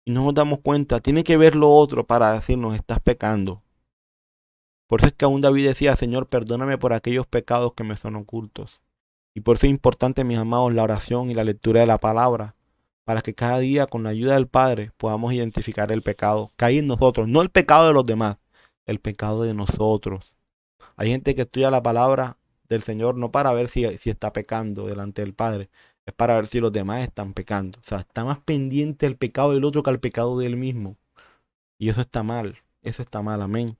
y no nos damos cuenta. Tiene que ver lo otro para decirnos, estás pecando. Por eso es que aún David decía, Señor, perdóname por aquellos pecados que me son ocultos. Y por eso es importante, mis amados, la oración y la lectura de la palabra, para que cada día, con la ayuda del Padre, podamos identificar el pecado que hay en nosotros, no el pecado de los demás, el pecado de nosotros. Hay gente que estudia la palabra del Señor no para ver si está pecando delante del Padre, Es para ver si los demás están pecando. O sea, está más pendiente el pecado del otro que al pecado de él mismo. Y eso está mal. Eso está mal, amén.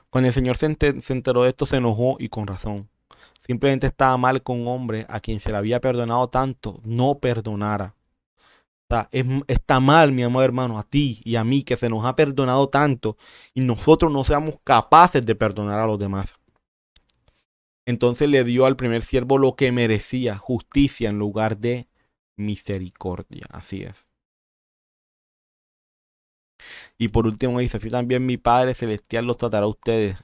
Cuando el Señor se enteró de esto, se enojó y con razón. Simplemente estaba mal que un hombre a quien se le había perdonado tanto no perdonara. O sea, está mal, mi amor hermano, a ti y a mí que se nos ha perdonado tanto y nosotros no seamos capaces de perdonar a los demás. Entonces le dio al primer siervo lo que merecía, justicia en lugar de misericordia. Así es. Y por último dice, así también mi Padre Celestial los tratará a ustedes,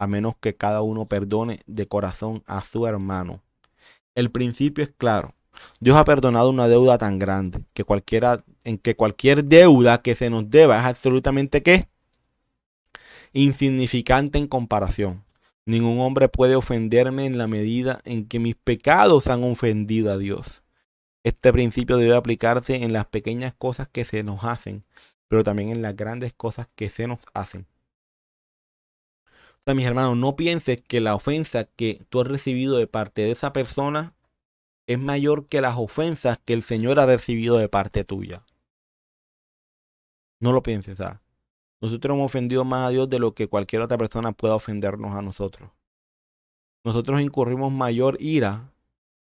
a menos que cada uno perdone de corazón a su hermano. El principio es claro. Dios ha perdonado una deuda tan grande que cualquier deuda que se nos deba es absolutamente ¿qué? Insignificante en comparación. Ningún hombre puede ofenderme en la medida en que mis pecados han ofendido a Dios. Este principio debe aplicarse en las pequeñas cosas que se nos hacen, pero también en las grandes cosas que se nos hacen. O sea, mis hermanos, no pienses que la ofensa que tú has recibido de parte de esa persona es mayor que las ofensas que el Señor ha recibido de parte tuya. No lo pienses, ¿sabes? Nosotros hemos ofendido más a Dios de lo que cualquier otra persona pueda ofendernos a nosotros. Nosotros incurrimos mayor ira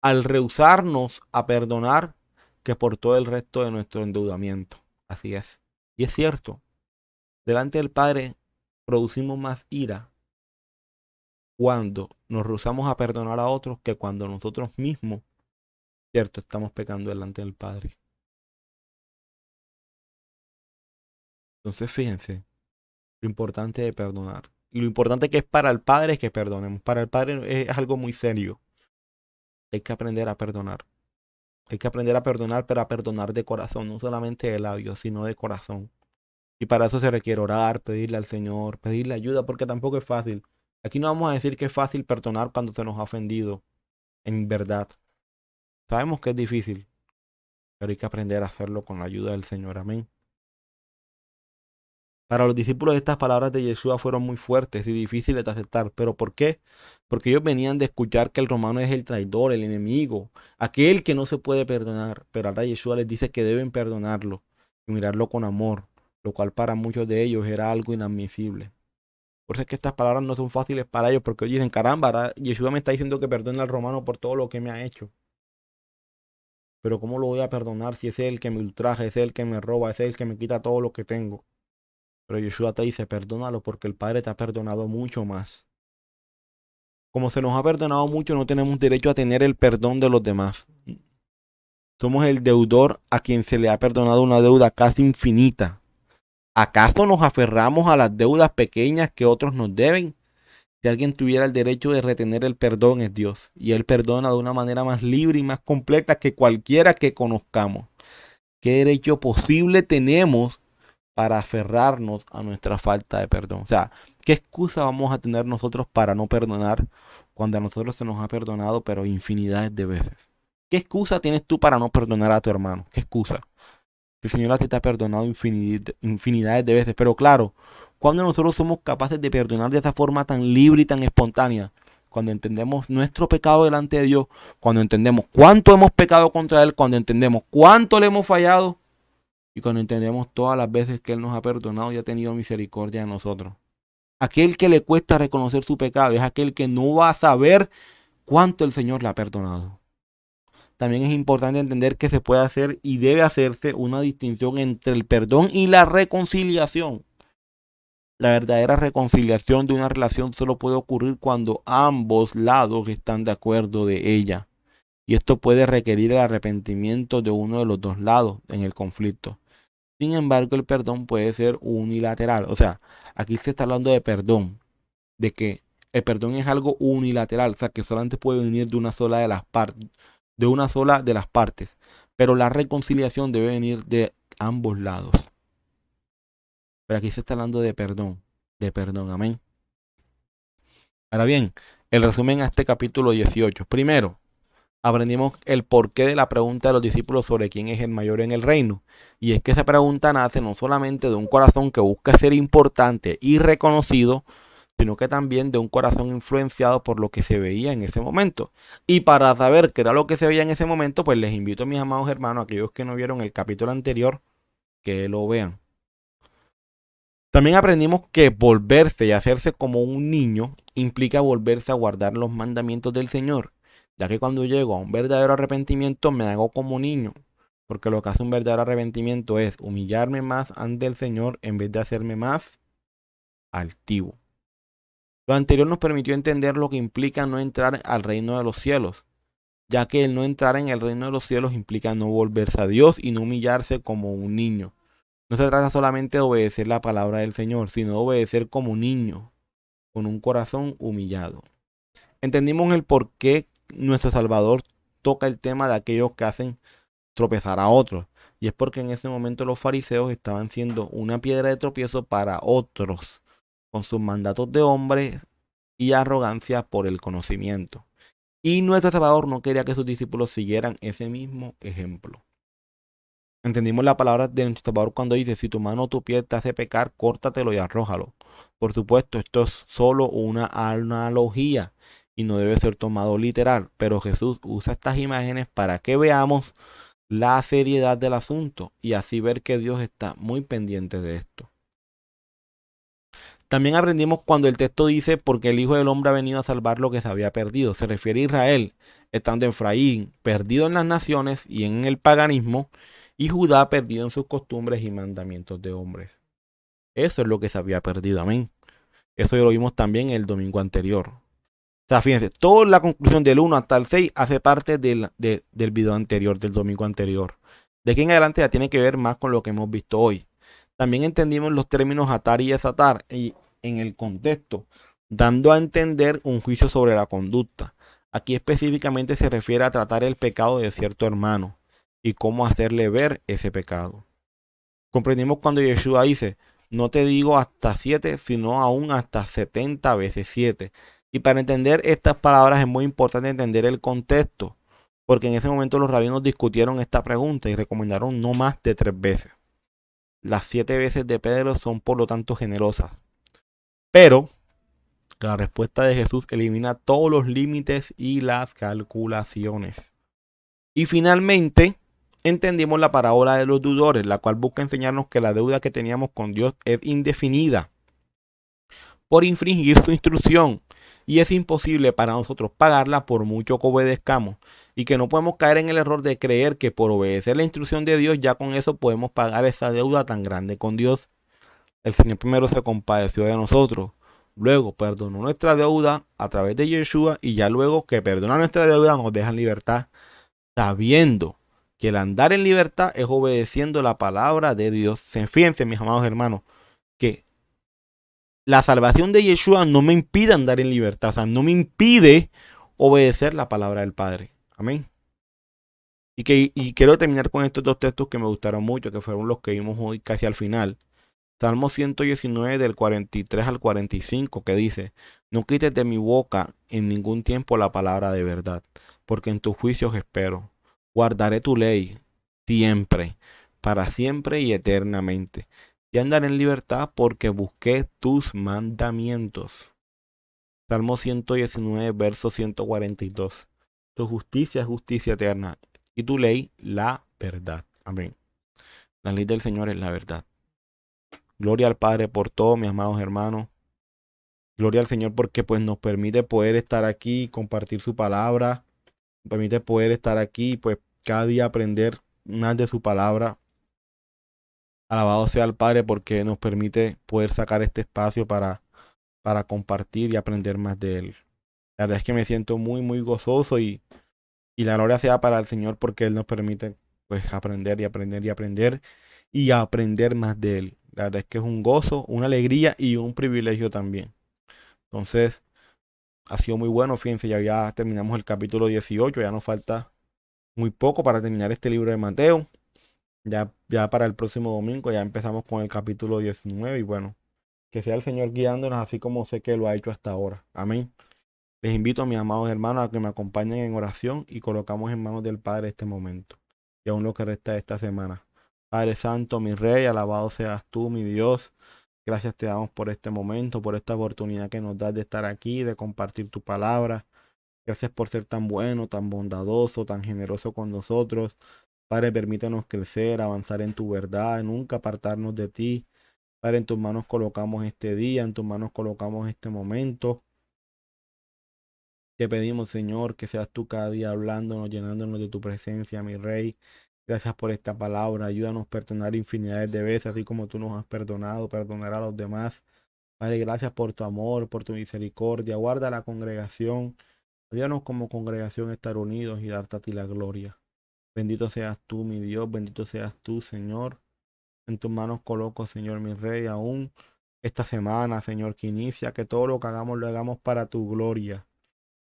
al rehusarnos a perdonar que por todo el resto de nuestro endeudamiento. Así es. Y es cierto, delante del Padre producimos más ira cuando nos rehusamos a perdonar a otros que cuando nosotros mismos, cierto, estamos pecando delante del Padre. Entonces fíjense lo importante de perdonar. Y lo importante que es para el Padre es que perdonemos. Para el Padre es algo muy serio. Hay que aprender a perdonar. Hay que aprender a perdonar, pero a perdonar de corazón, no solamente de labios, sino de corazón. Y para eso se requiere orar, pedirle al Señor, pedirle ayuda, porque tampoco es fácil. Aquí no vamos a decir que es fácil perdonar cuando se nos ha ofendido, en verdad. Sabemos que es difícil, pero hay que aprender a hacerlo con la ayuda del Señor. Amén. Para los discípulos estas palabras de Yeshua fueron muy fuertes y difíciles de aceptar. ¿Pero por qué? Porque ellos venían de escuchar que el romano es el traidor, el enemigo, aquel que no se puede perdonar. Pero ahora Yeshua les dice que deben perdonarlo y mirarlo con amor, lo cual para muchos de ellos era algo inadmisible. Por eso es que estas palabras no son fáciles para ellos, porque ellos dicen, caramba, ahora Yeshua me está diciendo que perdone al romano por todo lo que me ha hecho. Pero ¿cómo lo voy a perdonar si ese es el que me ultraja, ese es el que me roba, ese es el que me quita todo lo que tengo? Pero Yeshua te dice, perdónalo porque el Padre te ha perdonado mucho más. Como se nos ha perdonado mucho, no tenemos derecho a tener el perdón de los demás. Somos el deudor a quien se le ha perdonado una deuda casi infinita. ¿Acaso nos aferramos a las deudas pequeñas que otros nos deben? Si alguien tuviera el derecho de retener el perdón es Dios. Y Él perdona de una manera más libre y más completa que cualquiera que conozcamos. ¿Qué derecho posible tenemos para aferrarnos a nuestra falta de perdón? O sea, ¿qué excusa vamos a tener nosotros para no perdonar cuando a nosotros se nos ha perdonado, pero infinidades de veces? ¿Qué excusa tienes tú para no perdonar a tu hermano? ¿Qué excusa? El Señor a ti te ha perdonado infinidades de veces, pero claro, cuando nosotros somos capaces de perdonar de esa forma tan libre y tan espontánea, cuando entendemos nuestro pecado delante de Dios, cuando entendemos cuánto hemos pecado contra Él, cuando entendemos cuánto le hemos fallado, y cuando entendemos todas las veces que Él nos ha perdonado y ha tenido misericordia de nosotros. Aquel que le cuesta reconocer su pecado es aquel que no va a saber cuánto el Señor le ha perdonado. También es importante entender que se puede hacer y debe hacerse una distinción entre el perdón y la reconciliación. La verdadera reconciliación de una relación solo puede ocurrir cuando ambos lados están de acuerdo de ella. Y esto puede requerir el arrepentimiento de uno de los dos lados en el conflicto. Sin embargo, el perdón puede ser unilateral. O sea, aquí se está hablando de perdón, de que el perdón es algo unilateral, o sea, que solamente puede venir de una sola de las partes, pero la reconciliación debe venir de ambos lados. Pero aquí se está hablando de perdón, amén. Ahora bien, el resumen a este capítulo 18. Primero, aprendimos el porqué de la pregunta de los discípulos sobre quién es el mayor en el reino. Y es que esa pregunta nace no solamente de un corazón que busca ser importante y reconocido, sino que también de un corazón influenciado por lo que se veía en ese momento. Y para saber qué era lo que se veía en ese momento, pues les invito, mis amados hermanos, aquellos que no vieron el capítulo anterior, que lo vean. También aprendimos que volverse y hacerse como un niño implica volverse a guardar los mandamientos del Señor, ya que cuando llego a un verdadero arrepentimiento me hago como niño, porque lo que hace un verdadero arrepentimiento es humillarme más ante el Señor en vez de hacerme más altivo. Lo anterior nos permitió entender lo que implica no entrar al reino de los cielos, ya que el no entrar en el reino de los cielos implica no volverse a Dios y no humillarse como un niño. No se trata solamente de obedecer la palabra del Señor, sino de obedecer como un niño, con un corazón humillado. Entendimos el por qué nuestro Salvador toca el tema de aquellos que hacen tropezar a otros. Y es porque en ese momento los fariseos estaban siendo una piedra de tropiezo para otros, con sus mandatos de hombres y arrogancia por el conocimiento. Y nuestro Salvador no quería que sus discípulos siguieran ese mismo ejemplo. Entendimos la palabra de nuestro Salvador cuando dice, si tu mano o tu pie te hace pecar, córtatelo y arrójalo. Por supuesto, esto es solo una analogía y no debe ser tomado literal, pero Jesús usa estas imágenes para que veamos la seriedad del asunto y así ver que Dios está muy pendiente de esto. También aprendimos cuando el texto dice, porque el Hijo del Hombre ha venido a salvar lo que se había perdido. Se refiere a Israel, estando en Efraín, perdido en las naciones y en el paganismo, y Judá perdido en sus costumbres y mandamientos de hombres. Eso es lo que se había perdido, amén. Eso ya lo vimos también el domingo anterior. O sea, fíjense, toda la conclusión del 1 hasta el 6 hace parte del video anterior, del domingo anterior. De aquí en adelante ya tiene que ver más con lo que hemos visto hoy. También entendimos los términos atar y desatar y en el contexto, dando a entender un juicio sobre la conducta. Aquí específicamente se refiere a tratar el pecado de cierto hermano y cómo hacerle ver ese pecado. Comprendimos cuando Yeshua dice, no te digo hasta 7, sino aún hasta 70 veces 7. Y para entender estas palabras es muy importante entender el contexto, porque en ese momento los rabinos discutieron esta pregunta y recomendaron no más de 3 veces. Las 7 veces de Pedro son por lo tanto generosas. Pero la respuesta de Jesús elimina todos los límites y las calculaciones. Y finalmente entendimos la parábola de los deudores, la cual busca enseñarnos que la deuda que teníamos con Dios es indefinida por infringir su instrucción y es imposible para nosotros pagarla por mucho que obedezcamos y que no podemos caer en el error de creer que por obedecer la instrucción de Dios ya con eso podemos pagar esa deuda tan grande con Dios. El Señor primero se compadeció de nosotros, luego perdonó nuestra deuda a través de Yeshua y ya luego que perdona nuestra deuda nos deja en libertad, sabiendo que el andar en libertad es obedeciendo la palabra de Dios. Fíjense, mis amados hermanos, que la salvación de Yeshua no me impide andar en libertad, o sea, no me impide obedecer la palabra del Padre. Amén. Y quiero terminar con estos dos textos que me gustaron mucho, que fueron los que vimos hoy casi al final. Salmo 119 del 43 al 45 que dice, no quites de mi boca en ningún tiempo la palabra de verdad, porque en tus juicios espero. Guardaré tu ley siempre, para siempre y eternamente. Y andaré en libertad porque busqué tus mandamientos. Salmo 119, verso 142. Tu justicia es justicia eterna y tu ley la verdad. Amén. La ley del Señor es la verdad. Gloria al Padre por todo, mis amados hermanos. Gloria al Señor porque pues nos permite poder estar aquí y compartir su palabra. Nos permite poder estar aquí y pues cada día aprender más de su palabra. Alabado sea el Padre porque nos permite poder sacar este espacio para compartir y aprender más de Él. La verdad es que me siento muy, muy gozoso y la gloria sea para el Señor porque Él nos permite pues aprender y aprender y aprender y aprender más de Él. La verdad es que es un gozo, una alegría y un privilegio también. Entonces, ha sido muy bueno. Fíjense, ya terminamos el capítulo 18, ya nos falta muy poco para terminar este libro de Mateo. Ya para el próximo domingo ya empezamos con el capítulo 19 y bueno, que sea el Señor guiándonos así como sé que lo ha hecho hasta ahora. Amén. Les invito a mis amados hermanos a que me acompañen en oración y colocamos en manos del Padre este momento y aún lo que resta de esta semana. Padre Santo, mi Rey, alabado seas tú, mi Dios. Gracias te damos por este momento, por esta oportunidad que nos das de estar aquí, de compartir tu palabra. Gracias por ser tan bueno, tan bondadoso, tan generoso con nosotros. Padre, permítanos crecer, avanzar en tu verdad, nunca apartarnos de ti. Padre, en tus manos colocamos este día, en tus manos colocamos este momento. Te pedimos, Señor, que seas tú cada día hablándonos, llenándonos de tu presencia, mi Rey. Gracias por esta palabra. Ayúdanos a perdonar infinidades de veces, así como tú nos has perdonado, perdonar a los demás. Padre, gracias por tu amor, por tu misericordia. Guarda la congregación. Ayúdanos como congregación a estar unidos y darte a ti la gloria. Bendito seas tú, mi Dios. Bendito seas tú, Señor. En tus manos coloco, Señor, mi Rey, aún esta semana, Señor, que inicia, que todo lo que hagamos lo hagamos para tu gloria.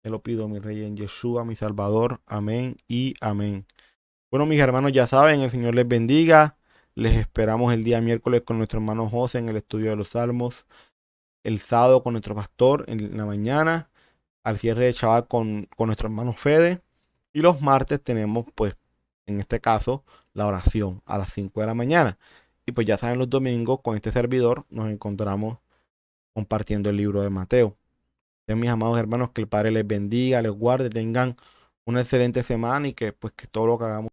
Te lo pido, mi Rey, en Yeshua, mi Salvador. Amén y amén. Bueno, mis hermanos, ya saben, el Señor les bendiga. Les esperamos el día miércoles con nuestro hermano José en el estudio de los Salmos. El sábado con nuestro pastor en la mañana. Al cierre de Shabbat con nuestro hermano Fede. Y los martes tenemos, pues, en este caso, la oración a las 5 de la mañana. Y pues ya saben, los domingos con este servidor nos encontramos compartiendo el libro de Mateo. Entonces, mis amados hermanos, que el Padre les bendiga, les guarde, tengan una excelente semana y que pues que todo lo que hagamos